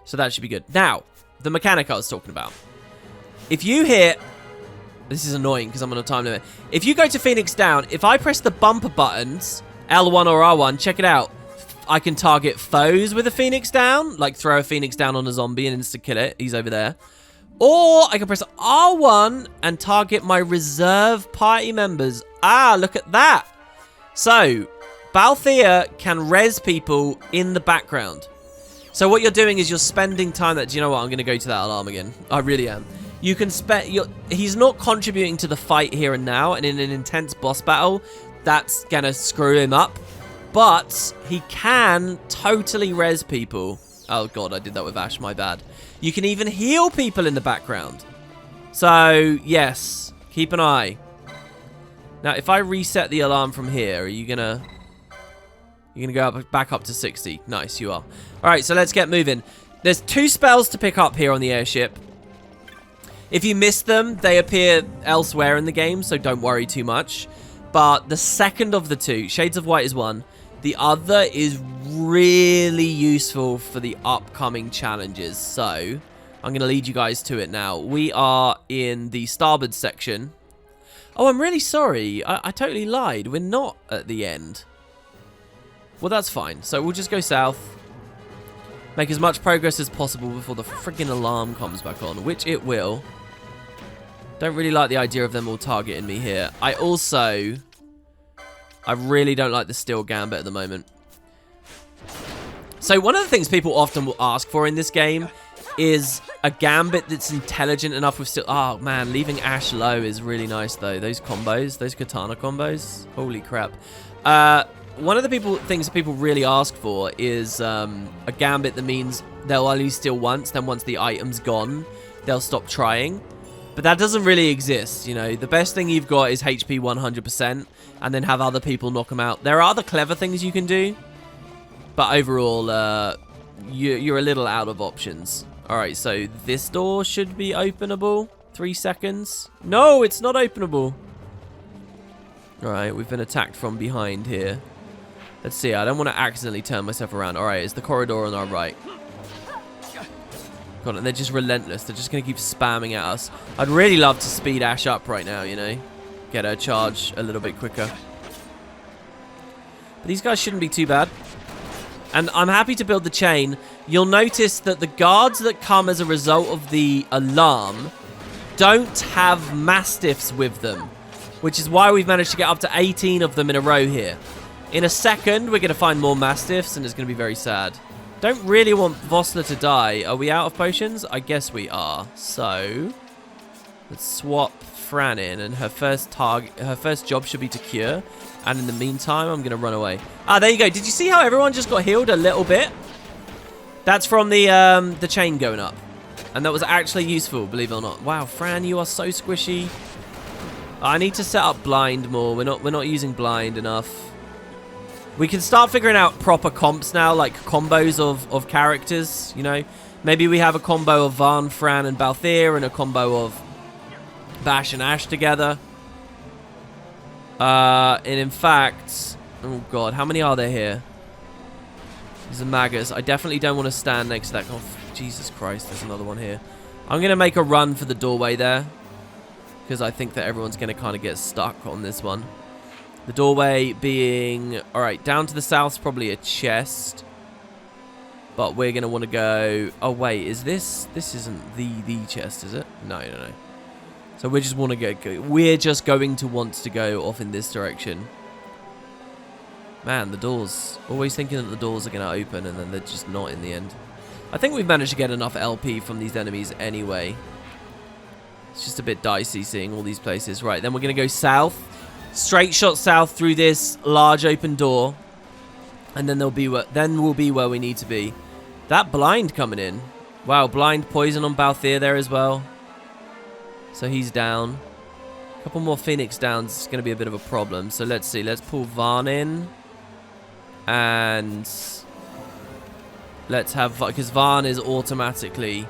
So that should be good. Now, the mechanic I was talking about. If you hit... This is annoying because I'm on a time limit. If you go to Phoenix Down, if I press the bumper buttons, L1 or R1, check it out. I can target foes with a Phoenix Down, like throw a Phoenix Down on a zombie and insta-kill it. He's over there. Or I can press R1 and target my reserve party members. Ah, look at that. So, Balthier can res people in the background. So what you're doing is you're spending time that... Do you know what? I'm going to go to that alarm again. I really am. You can spend... He's not contributing to the fight here and now, and in an intense boss battle, that's going to screw him up. But he can totally res people. Oh god, I did that with Ash, my bad. You can even heal people in the background. So, yes, keep an eye. Now, if I reset the alarm from here, are you gonna... You're gonna go back up to 60. Nice, you are. Alright, so let's get moving. There's 2 spells to pick up here on the airship. If you miss them, they appear elsewhere in the game, so don't worry too much. But the second of the 2, Shades of White is one. The other is really useful for the upcoming challenges. So, I'm going to lead you guys to it now. We are in the starboard section. Oh, I'm really sorry. I totally lied. We're not at the end. Well, that's fine. So, we'll just go south. Make as much progress as possible before the freaking alarm comes back on, which it will. Don't really like the idea of them all targeting me here. I really don't like the steel gambit at the moment. So one of the things people often will ask for in this game is a gambit that's intelligent enough with steel... Oh, man, leaving Ash low is really nice, though. Those combos, those katana combos. Holy crap. One of the things that people really ask for is a gambit that means they'll only steal once, then once the item's gone, they'll stop trying. But that doesn't really exist, you know. The best thing you've got is HP 100%, and then have other people knock them out. There are other clever things you can do, but overall, you're a little out of options. Alright, so this door should be openable. 3 seconds. No, it's not openable. Alright, we've been attacked from behind here. Let's see, I don't want to accidentally turn myself around. Alright, it's the corridor on our right. God, and they're just relentless. They're just going to keep spamming at us. I'd really love to speed Ash up right now, you know. Get her charge a little bit quicker. But these guys shouldn't be too bad. And I'm happy to build the chain. You'll notice that the guards that come as a result of the alarm don't have Mastiffs with them. Which is why we've managed to get up to 18 of them in a row here. In a second, we're going to find more Mastiffs, and it's going to be very sad. Don't really want Vossler to die. Are we out of potions? I guess we are. So, let's swap Fran in, and her first job should be to cure. And in the meantime, I'm going to run away. Ah, there you go. Did you see how everyone just got healed a little bit? That's from the chain going up. And that was actually useful, believe it or not. Wow, Fran, you are so squishy. I need to set up blind more. We're not using blind enough. We can start figuring out proper comps now, like combos of characters, you know. Maybe we have a combo of Vaan, Fran, and Balthier, and a combo of Bash and Ash together. And in fact, oh god, how many are there here? There's a Magus. I definitely don't want to stand next to that. Oh, Jesus Christ, there's another one here. I'm going to make a run for the doorway there, because I think that everyone's going to kind of get stuck on this one. The doorway being... Alright, down to the south is probably a chest. But we're going to want to go... Oh, wait, is this... This isn't the chest, is it? No. So we just want to go... We're just going to want to go off in this direction. Man, the doors. Always thinking that the doors are going to open and then they're just not in the end. I think we've managed to get enough LP from these enemies anyway. It's just a bit dicey seeing all these places. Right, then we're going to go south. Straight shot south through this large open door. And then we'll be where we need to be. That blind coming in. Wow, blind poison on Balthier there as well. So he's down. A couple more Phoenix downs. It's going to be a bit of a problem. So let's see. Let's pull Vaan in. And let's have... Because Vaan is automatically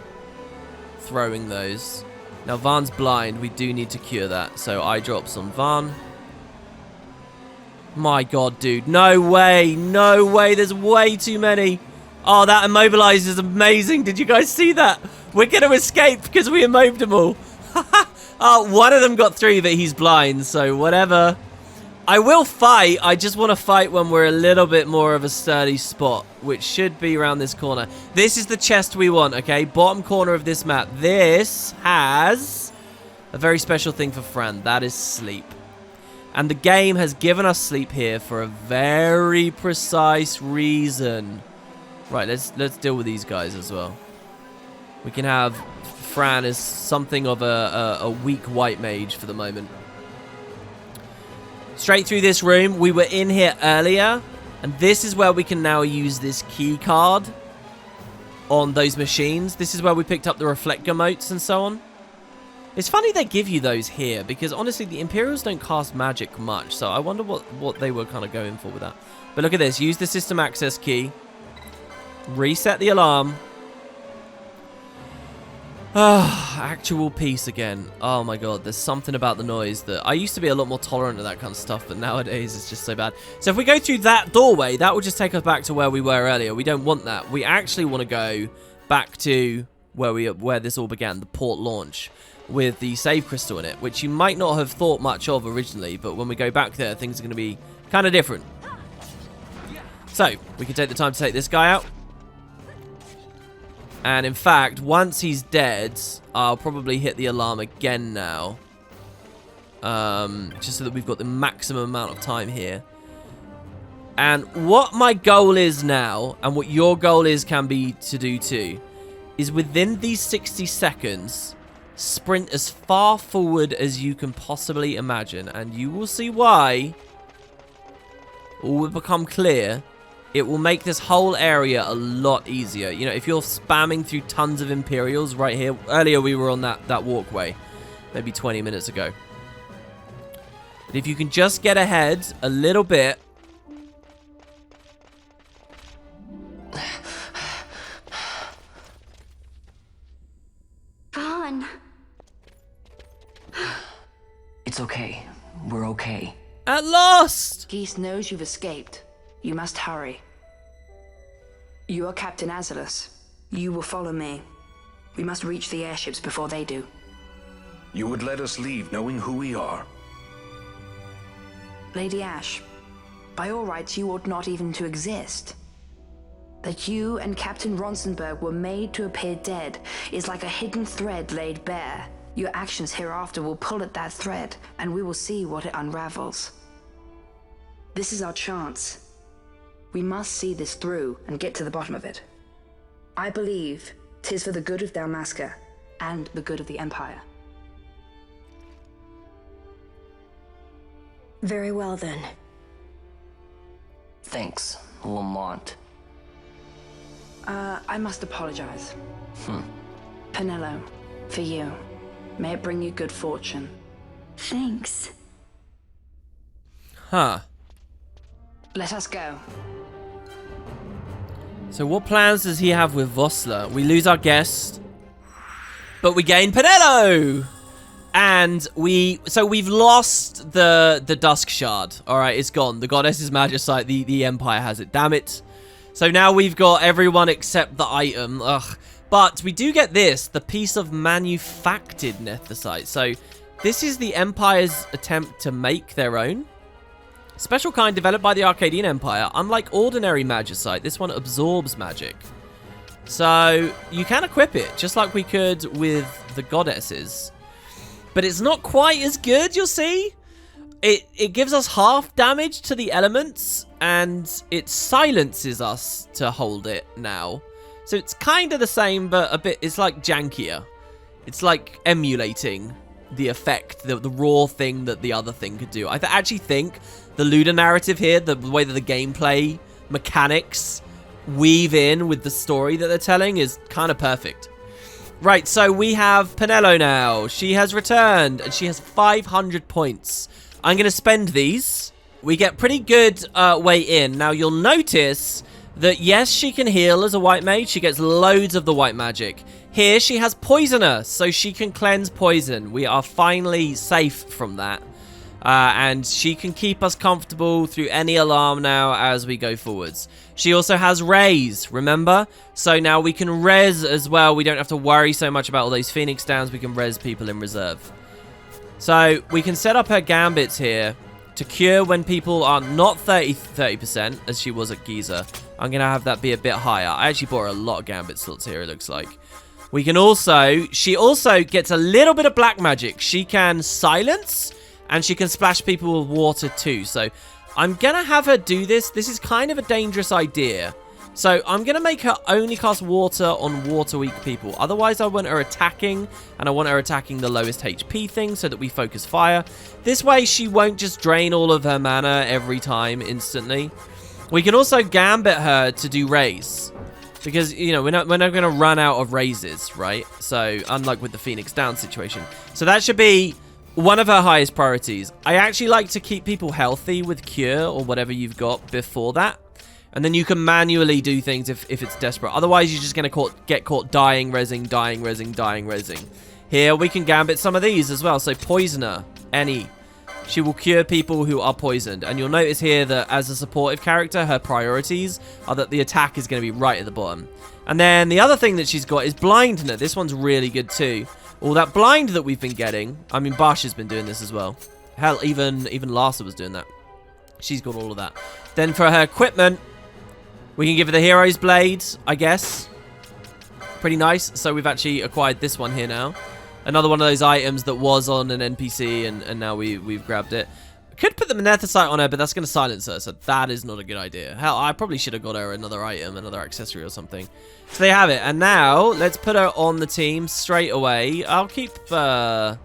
throwing those. Now Vaan's blind. We do need to cure that. So eye drops on Vaan. My god, dude. No way. No way. There's way too many. Oh, that immobilize is amazing. Did you guys see that? We're going to escape because we immobilized them all. Oh, one of them got through, but he's blind. So whatever. I will fight. I just want to fight when we're a little bit more of a sturdy spot, which should be around this corner. This is the chest we want, okay? Bottom corner of this map. This has a very special thing for Fran. That is sleep. And the game has given us sleep here for a very precise reason. Right, let's deal with these guys as well. We can have Fran as something of a weak white mage for the moment. Straight through this room. We were in here earlier. And this is where we can now use this key card on those machines. This is where we picked up the reflector motes and so on. It's funny they give you those here, because honestly, the Imperials don't cast magic much, so I wonder what they were kind of going for with that. But look at this. Use the system access key. Reset the alarm. Actual peace again. Oh my god, there's something about the noise that... I used to be a lot more tolerant of that kind of stuff, but nowadays it's just so bad. So if we go through that doorway, that will just take us back to where we were earlier. We don't want that. We actually want to go back to where this all began, the port launch, with the save crystal in it, which you might not have thought much of originally, but when we go back there, things are going to be kind of different. So, we can take the time to take this guy out. And in fact, once he's dead, I'll probably hit the alarm again now. Just so that we've got the maximum amount of time here. And what my goal is now, and what your goal is can be to do too, is within these 60 seconds... sprint as far forward as you can possibly imagine, and you will see why. All will become clear. It will make this whole area a lot easier. You know, if you're spamming through tons of Imperials right here. Earlier we were on that walkway, maybe 20 minutes ago. But if you can just get ahead a little bit. Vaan. It's okay. We're okay. At last! Geese knows you've escaped. You must hurry. You are Captain Azalus. You will follow me. We must reach the airships before they do. You would let us leave knowing who we are? Lady Ash, by all rights you ought not even to exist. That you and Captain Ronsenberg were made to appear dead is like a hidden thread laid bare. Your actions hereafter will pull at that thread, and we will see what it unravels. This is our chance. We must see this through and get to the bottom of it. I believe 'tis for the good of Damascus and the good of the Empire. Very well then. Thanks, Lamont. I must apologize. Penello, for you. May it bring you good fortune. Thanks. Huh. Let us go. So what plans does he have with Vossler? We lose our guest, but we gain Pinello! And we've lost the Dusk Shard. Alright, it's gone. The Goddess's Magicite, the Empire has it. Damn it. So now we've got everyone except the item. Ugh. But we do get this, the piece of manufactured Nethicite. So this is the Empire's attempt to make their own. Special kind developed by the Arcadian Empire. Unlike ordinary Magicite, this one absorbs magic. So you can equip it, just like we could with the Goddesses. But it's not quite as good, you'll see. It gives us half damage to the elements, and it silences us to hold it now. So it's kind of the same, but a bit, it's like jankier. It's like emulating the effect, the raw thing that the other thing could do. I actually think the Luda narrative here, the way that the gameplay mechanics weave in with the story that they're telling is kind of perfect. Right, so we have Pinello now. She has returned, and she has 500 points. I'm going to spend these. We get pretty good way in. Now, you'll notice that, yes, she can heal as a white mage. She gets loads of the white magic. Here, she has Poisoner, so she can cleanse poison. We are finally safe from that. And she can keep us comfortable through any alarm now as we go forwards. She also has Raise, remember? So now we can res as well. We don't have to worry so much about all those Phoenix Downs. We can res people in reserve. So we can set up her gambits here to cure when people are not 30%, as she was at Giza. I'm going to have that be a bit higher. I actually bought her a lot of gambit slots here, it looks like. We can also... She also gets a little bit of black magic. She can silence... And she can splash people with water too. So I'm going to have her do this. This is kind of a dangerous idea. So I'm going to make her only cast water on water weak people. Otherwise, I want her attacking. And I want her attacking the lowest HP thing so that we focus fire. This way, she won't just drain all of her mana every time instantly. We can also gambit her to do raise. Because, you know, we're not going to run out of raises, right? So unlike with the Phoenix Down situation. So that should be... one of her highest priorities. I actually like to keep people healthy with cure or whatever you've got before that. And then you can manually do things if it's desperate. Otherwise, you're just going to get caught dying, resing, dying, resing, dying, resing. Here, we can gambit some of these as well. So Poisoner, any. She will cure people who are poisoned. And you'll notice here that as a supportive character, her priorities are that the attack is going to be right at the bottom. And then the other thing that she's got is Blindness. This one's really good too. All that blind that we've been getting. I mean, Bash has been doing this as well. Hell, even Larsa was doing that. She's got all of that. Then for her equipment, we can give her the Hero's Blade, I guess. Pretty nice. So we've actually acquired this one here now. Another one of those items that was on an NPC, and now we've grabbed it. Could put the Nethicite on her, but that's going to silence her, so that is not a good idea. Hell, I probably should have got her another item, another accessory or something. So they have it. And now, let's put her on the team straight away. I'll keep... I'll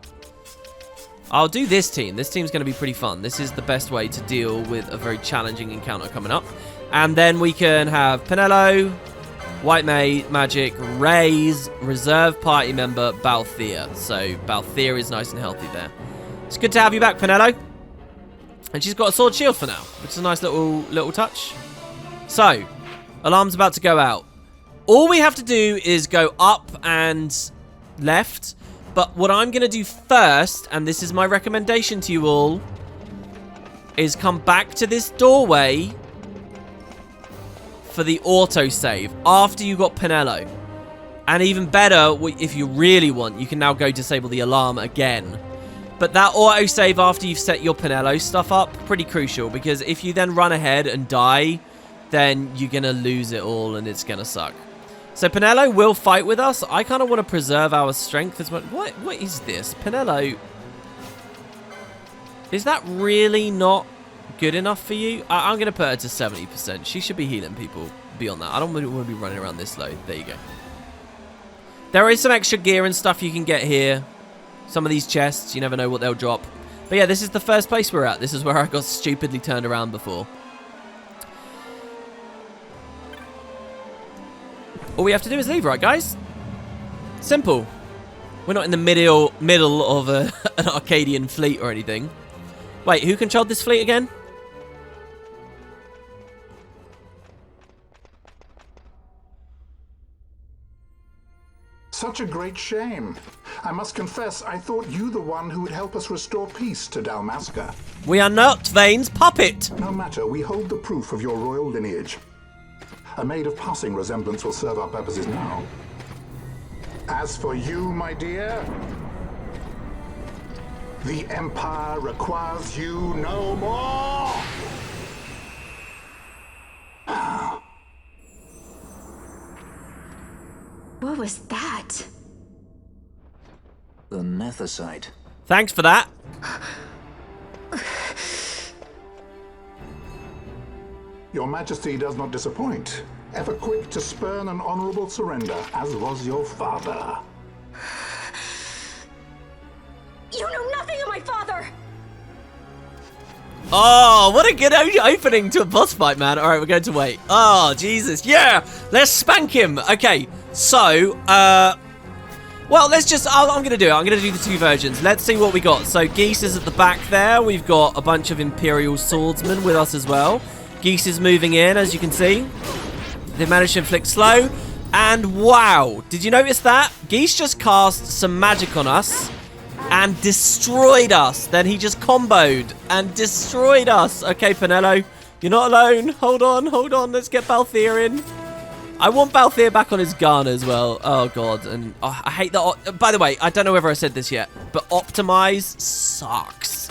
do this team. This team's going to be pretty fun. This is the best way to deal with a very challenging encounter coming up. And then we can have Pinello, White Magic, Raise, Reserve Party Member, Balthier. So Balthier is nice and healthy there. It's good to have you back, Pinello. And she's got a sword shield for now, which is a nice little touch. So, alarm's about to go out. All we have to do is go up and left. But what I'm going to do first, and this is my recommendation to you all, is come back to this doorway for the autosave after you got Pinello. And even better, if you really want, you can now go disable the alarm again. But that autosave after you've set your Pinello stuff up, pretty crucial. Because if you then run ahead and die, then you're going to lose it all and it's going to suck. So Pinello will fight with us. I kind of want to preserve our strength as well. What is this? Pinello, is that really not good enough for you? I'm going to put her to 70%. She should be healing people beyond that. I don't want to be running around this low. There you go. There is some extra gear and stuff you can get here. Some of these chests, you never know what they'll drop. But yeah, this is the first place we're at. This is where I got stupidly turned around before. All we have to do is leave, right, guys? Simple. We're not in the middle of an Arcadian fleet or anything. Wait, who controlled this fleet again? Such a great shame. I must confess, I thought you the one who would help us restore peace to Damascus. We are not Vane's puppet. No matter, we hold the proof of your royal lineage. A maid of passing resemblance will serve our purposes now. As for you, my dear, the Empire requires you no more! What was that? The Nethicite. Thanks for that. Your Majesty does not disappoint. Ever quick to spurn an honorable surrender, as was your father. You know nothing of my father! Oh, what a good opening to a boss fight, man. All right, we're going to wait. Oh, Jesus. Yeah, let's spank him. Okay, so, well, let's just, I'm going to do it. I'm going to do the two versions. Let's see what we got. So, Geese is at the back there. We've got a bunch of Imperial swordsmen with us as well. Geese is moving in, as you can see. They managed to inflict slow. And wow, did you notice that? Geese just cast some magic on us and destroyed us. Then he just comboed and destroyed us. Okay, Pinello, you're not alone. Hold on. Let's get Balthier in. I want Balthier back on his gun as well. Oh, God. And oh, I hate that. By the way, I don't know whether I said this yet, but Optimize sucks.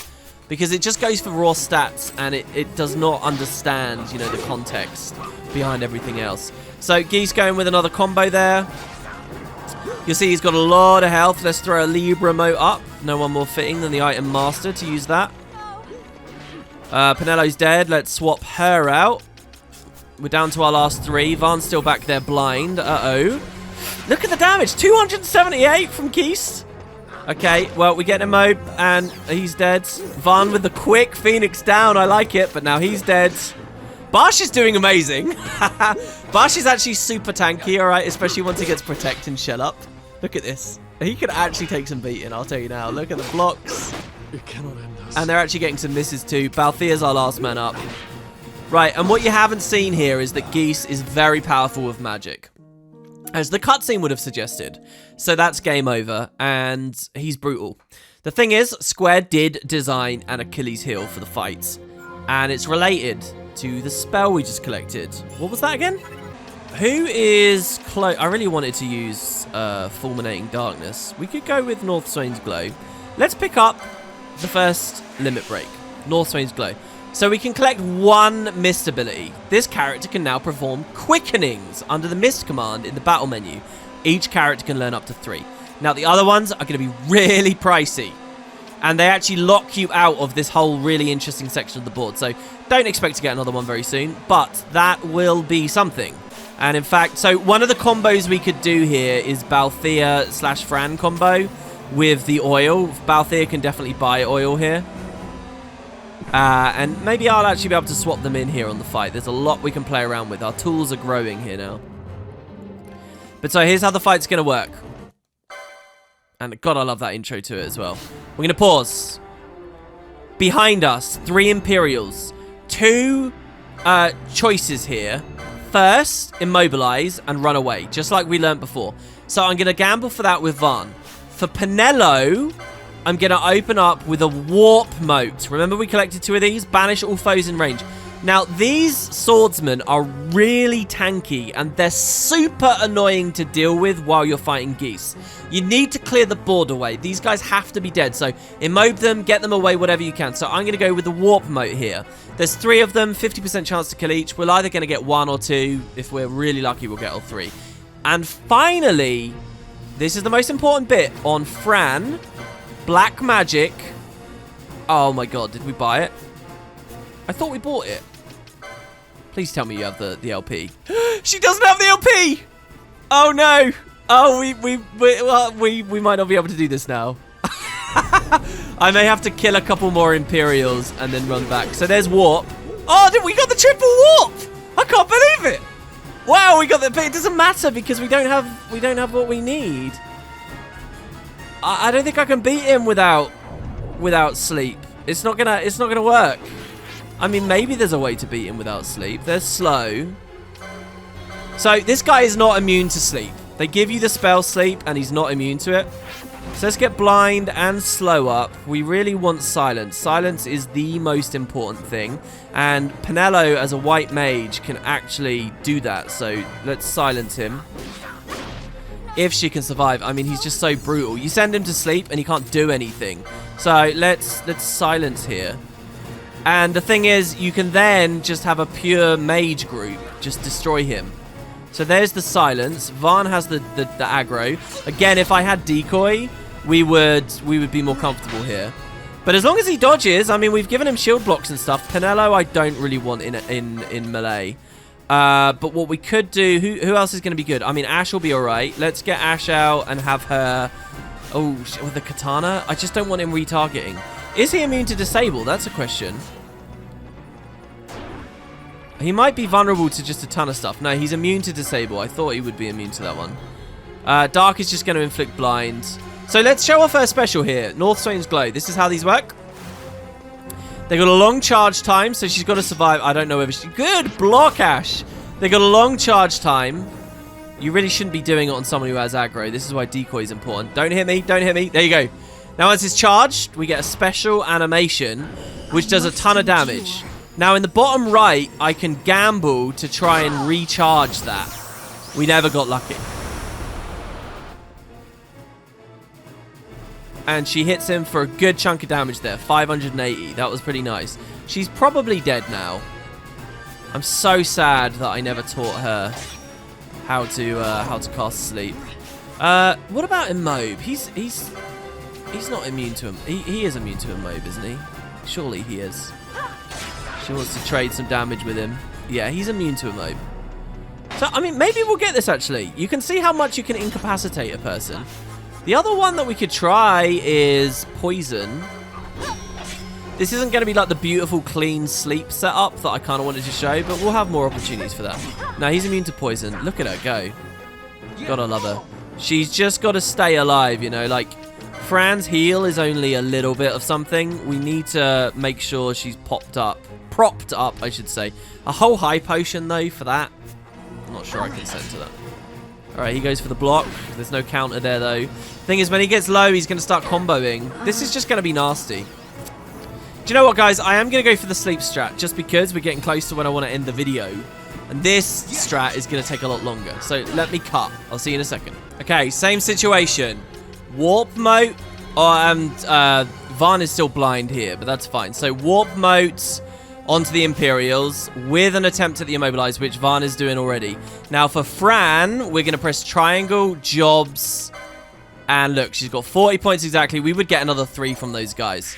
Because it just goes for raw stats and it does not understand, you know, the context behind everything else. So, Geese going with another combo there. You'll see he's got a lot of health. Let's throw a Libra mote up. No one more fitting than the Item Master to use that. Pinello's dead. Let's swap her out. We're down to our last three. Van's still back there blind. Uh-oh. Look at the damage. 278 from Geese. Okay, well, we get him mob, and he's dead. Van with the quick Phoenix down. I like it, but now he's dead. Barsh is doing amazing. Barsh is actually super tanky, all right, especially once he gets Protect and Shell up. Look at this. He could actually take some beating, I'll tell you now. Look at the blocks. It cannot end us. And they're actually getting some misses too. Balthier's our last man up. Right, and what you haven't seen here is that Geese is very powerful with magic, as the cutscene would have suggested. So that's game over, and he's brutal. The thing is, Square did design an Achilles heel for the fights, and it's related to the spell we just collected. What was that again? Who is close? I really wanted to use Fulminating Darkness. We could go with North Swain's Glow. Let's pick up the first limit break, North Swain's Glow. So we can collect one Mist ability. This character can now perform quickenings under the Mist command in the battle menu. Each character can learn up to 3. Now the other ones are going to be really pricey, and they actually lock you out of this whole really interesting section of the board. So don't expect to get another one very soon, but that will be something. And in fact, so one of the combos we could do here is Balthier / Fran combo with the oil. Balthier can definitely buy oil here. And maybe I'll actually be able to swap them in here on the fight. There's a lot we can play around with. Our tools are growing here now. But so here's how the fight's going to work. And God, I love that intro to it as well. We're going to pause. Behind us, 3 Imperials. 2 choices here. First, immobilize and run away, just like we learned before. So I'm going to gamble for that with Van. For Pinello, I'm going to open up with a warp mote. Remember we collected 2 of these? Banish all foes in range. Now, these swordsmen are really tanky, and they're super annoying to deal with while you're fighting Geese. You need to clear the board away. These guys have to be dead, so immob them, get them away, whatever you can. So I'm going to go with the warp mote here. There's 3 of them, 50% chance to kill each. We're either going to get 1 or 2. If we're really lucky, we'll get all 3. And finally, this is the most important bit. On Fran, Black Magic. Oh my God, did we buy it? I thought we bought it. Please tell me you have the LP. She doesn't have the LP! Oh no! Oh, we might not be able to do this now. I may have to kill a couple more Imperials and then run back. So there's warp. Oh, we got the triple warp! I can't believe it! Wow, we got the. But it doesn't matter because we don't have what we need. I don't think I can beat him without sleep. It's not gonna work. I mean, maybe there's a way to beat him without sleep. They're slow. So this guy is not immune to sleep. They give you the spell sleep, and he's not immune to it. So let's get blind and slow up. We really want silence. Silence is the most important thing. And Penelo, as a white mage, can actually do that. So let's silence him. If she can survive. I mean, he's just so brutal. You send him to sleep, and he can't do anything. So let's silence here. And the thing is, you can then just have a pure mage group. Just destroy him. So there's the silence. Vaan has the aggro. Again, if I had decoy, we would be more comfortable here. But as long as he dodges, I mean, we've given him shield blocks and stuff. Penelo, I don't really want in melee. But what we could do, who else is going to be good? I mean, Ash will be all right. Let's get Ash out and have her. Oh, with the katana. I just don't want him retargeting. Is he immune to disable? That's a question. He might be vulnerable to just a ton of stuff. No, he's immune to disable. I thought he would be immune to that one. Dark is just going to inflict blind. So let's show off her special here. North Swain's Glow. This is how these work. They got a long charge time, so she's got to survive. I don't know whether she... Good block, Ash. They got a long charge time. You really shouldn't be doing it on someone who has aggro. This is why decoy is important. Don't hit me. Don't hit me. There you go. Now, once it's charged, we get a special animation, which does a ton of damage. Now, in the bottom right, I can gamble to try and recharge that. We never got lucky. And she hits him for a good chunk of damage there. 580. That was pretty nice. She's probably dead now. I'm so sad that I never taught her how to cast sleep. What about Immobe? He's not immune to him. He is immune to Immobe, isn't he? Surely he is. She wants to trade some damage with him. Yeah, he's immune to Immobe. So, I mean, maybe we'll get this, actually. You can see how much you can incapacitate a person. The other one that we could try is Poison. This isn't going to be like the beautiful, clean sleep setup that I kind of wanted to show, but we'll have more opportunities for that. No, he's immune to Poison. Look at her go. Gotta love her. She's just got to stay alive, you know, like... Fran's heal is only a little bit of something. We need to make sure she's propped up, I should say. A whole high potion, though, for that. I'm not sure I can send to that. All right, he goes for the block. There's no counter there, though. Thing is, when he gets low, he's going to start comboing. This is just going to be nasty. Do you know what, guys? I am going to go for the sleep strat, just because we're getting close to when I want to end the video. And this strat is going to take a lot longer. So let me cut. I'll see you in a second. Okay, same situation. Warp moat, and Vaan is still blind here, but that's fine. So warp moats onto the Imperials with an attempt at the immobilize, which Vaan is doing already. Now for Fran, we're going to press triangle, jobs, and look, she's got 40 points exactly. We would get another 3 from those guys.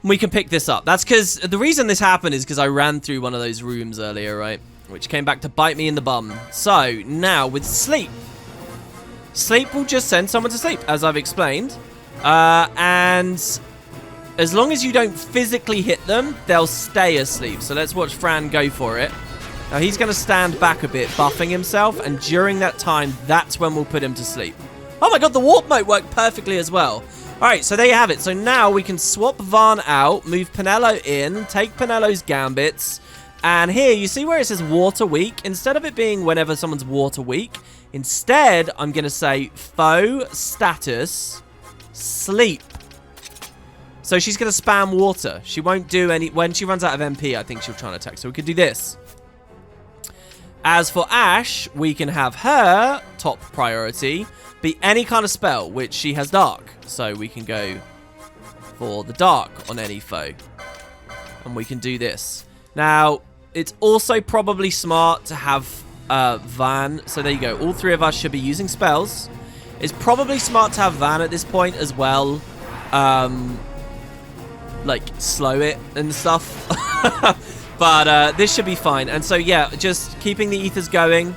We can pick this up. That's because the reason this happened is because I ran through one of those rooms earlier, right? Which came back to bite me in the bum. So now with sleep. Sleep will just send someone to sleep, as I've explained. And as long as you don't physically hit them, they'll stay asleep. So let's watch Fran go for it. Now he's going to stand back a bit, buffing himself. And during that time, that's when we'll put him to sleep. Oh my god, the warp moat worked perfectly as well. Alright, so there you have it. So now we can swap Vaan out, move Penelo in, take Penelo's gambits. And here, you see where it says water weak? Instead of it being whenever someone's water weak, instead, I'm going to say foe status sleep. So she's going to spam water. She won't do any... When she runs out of MP, I think she'll try and attack. So we could do this. As for Ash, we can have her top priority be any kind of spell, which she has dark. So we can go for the dark on any foe. And we can do this. Now, it's also probably smart to have Vaan. So there you go. All 3 of us should be using spells. It's probably smart to have Vaan at this point as well. Like, slow it and stuff. But this should be fine. And so, yeah, just keeping the ethers going.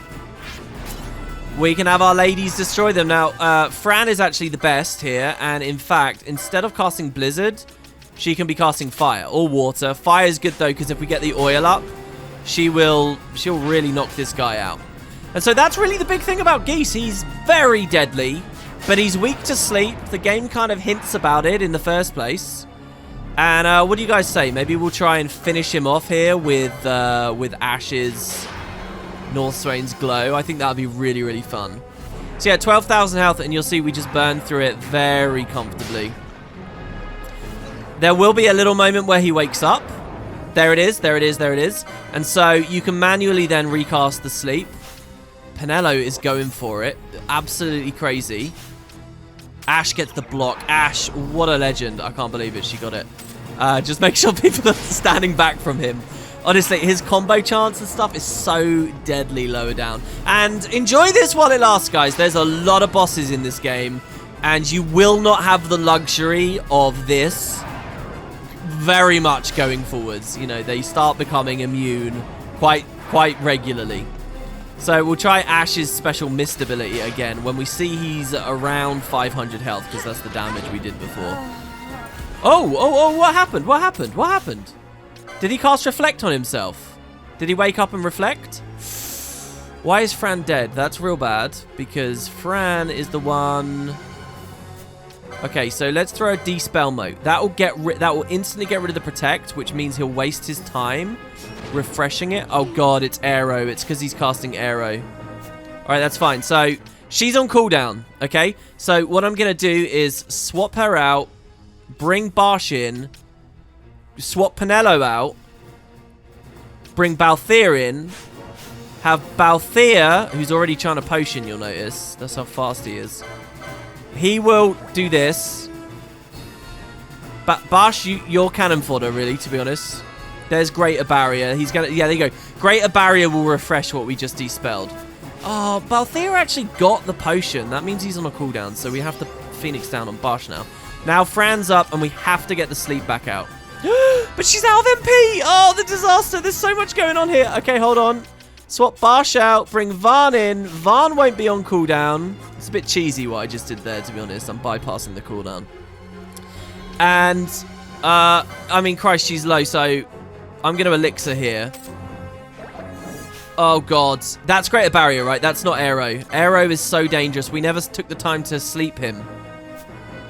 We can have our ladies destroy them. Now, Fran is actually the best here. And in fact, instead of casting Blizzard, she can be casting fire or water. Fire is good, though, because if we get the oil up, she'll really knock this guy out. And so that's really the big thing about Geese. He's very deadly. But he's weak to sleep. The game kind of hints about it in the first place. And what do you guys say? Maybe we'll try and finish him off here with Ash's Northswain's Glow. I think that would be really, really fun. So yeah, 12,000 health, and you'll see we just burn through it very comfortably. There will be a little moment where he wakes up. There it is, there it is, there it is. And so you can manually then recast the sleep. Penelo is going for it. Absolutely crazy. Ash gets the block. Ash, what a legend. I can't believe it. She got it. Just make sure people are standing back from him. Honestly, his combo chance and stuff is so deadly lower down. And enjoy this while it lasts, guys. There's a lot of bosses in this game. And you will not have the luxury of this very much going forwards. You know, they start becoming immune quite regularly. So we'll try Ash's special mist ability again when we see he's around 500 health, because that's the damage we did before. Oh, what happened? What happened? What happened? Did he cast Reflect on himself? Did he wake up and reflect? Why is Fran dead? That's real bad, because Fran is the one... Okay, so let's throw a Dispel Mote. That will instantly get rid of the Protect, which means he'll waste his time refreshing it. Oh god, it's Aero. It's because he's casting Aero. Alright, that's fine. So, she's on cooldown, okay? So, what I'm going to do is swap her out, bring Barsh in, swap Penelo out, bring Balthier in, have Balthier, who's already trying to potion, you'll notice. That's how fast he is. He will do this. But Barsh, you're cannon fodder, really, to be honest. There's Greater Barrier. He's gonna... Yeah, there you go. Greater Barrier will refresh what we just dispelled. Oh, Balthier actually got the potion. That means he's on a cooldown, so we have to Phoenix down on Barsh now. Now Fran's up, and we have to get the sleep back out. But she's out of MP! Oh, the disaster! There's so much going on here. Okay, hold on. Swap Barsh out, bring Varn in. Varn won't be on cooldown. It's a bit cheesy what I just did there, to be honest. I'm bypassing the cooldown. And, I mean, Christ, she's low, so I'm going to Elixir here. Oh, God. That's Greater Barrier, right? That's not Aero. Aero is so dangerous. We never took the time to sleep him.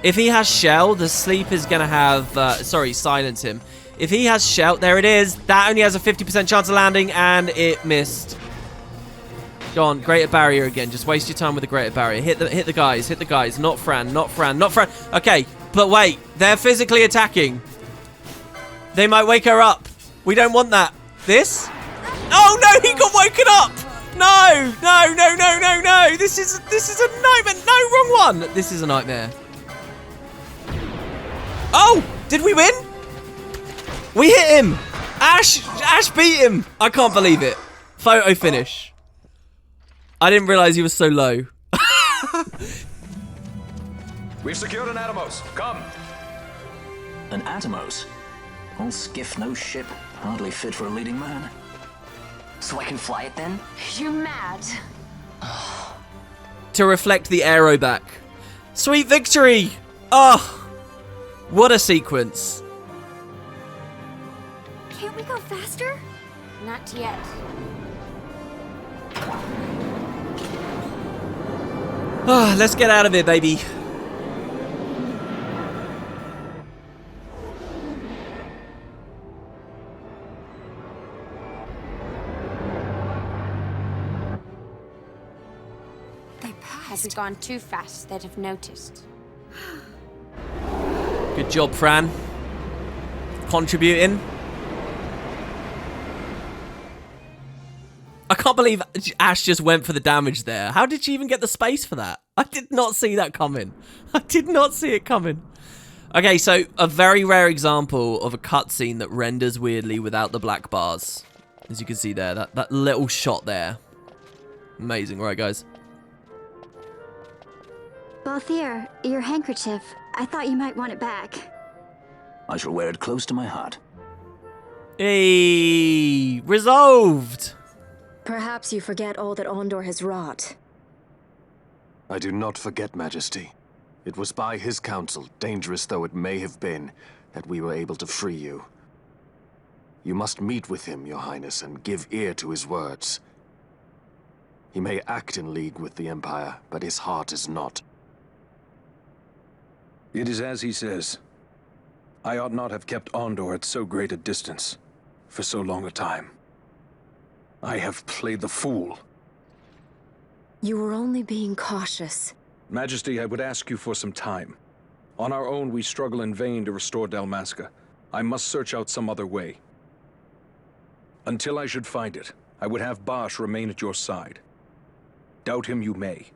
If he has Shell, the sleep is going to have... silence him. If he has Shell, there it is. That only has a 50% chance of landing, and it missed. Go on, Greater Barrier again. Just waste your time with the Greater Barrier. Hit the guys. Hit the guys. Not Fran. Not Fran. Not Fran. Okay, but wait. They're physically attacking. They might wake her up. We don't want that. This? Oh, no, he got woken up. No, no, no, no, no, no. This is a nightmare. No, wrong one. This is a nightmare. Oh, did we win? We hit him. Ash beat him. I can't believe it. Photo finish. I didn't realize he was so low. We've secured an Atomos. Come. An Atomos? All skiff, no ship. Hardly fit for a leading man. So I can fly it then? You're mad. To reflect the Aero back. Sweet victory. Oh, what a sequence. Can't we go faster? Not yet. Oh, let's get out of here, baby. Hasn't gone too fast, they'd have noticed. Good job, Fran. Contributing. I can't believe Ash just went for the damage there. How did she even get the space for that? I did not see that coming. I did not see it coming. Okay, so a very rare example of a cutscene that renders weirdly without the black bars. As you can see there, that little shot there. Amazing, right, guys? Balthier, your handkerchief. I thought you might want it back. I shall wear it close to my heart. Hey, resolved. Perhaps you forget all that Ondor has wrought. I do not forget, Majesty. It was by his counsel, dangerous though it may have been, that we were able to free you. You must meet with him, Your Highness, and give ear to his words. He may act in league with the Empire, but his heart is not. It is as he says. I ought not have kept Ondor at so great a distance for so long a time. I have played the fool. You were only being cautious. Majesty, I would ask you for some time. On our own, we struggle in vain to restore Damascus. I must search out some other way. Until I should find it, I would have Bosch remain at your side. Doubt him you may.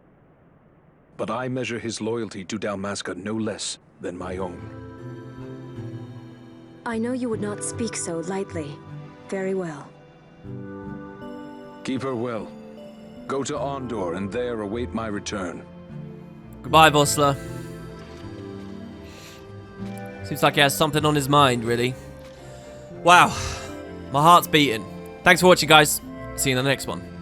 But I measure his loyalty to Damascus no less than my own. I know you would not speak so lightly. Very well. Keep her well. Go to Ondor and there await my return. Goodbye, Vossler. Seems like he has something on his mind, really. Wow. My heart's beating. Thanks for watching, guys. See you in the next one.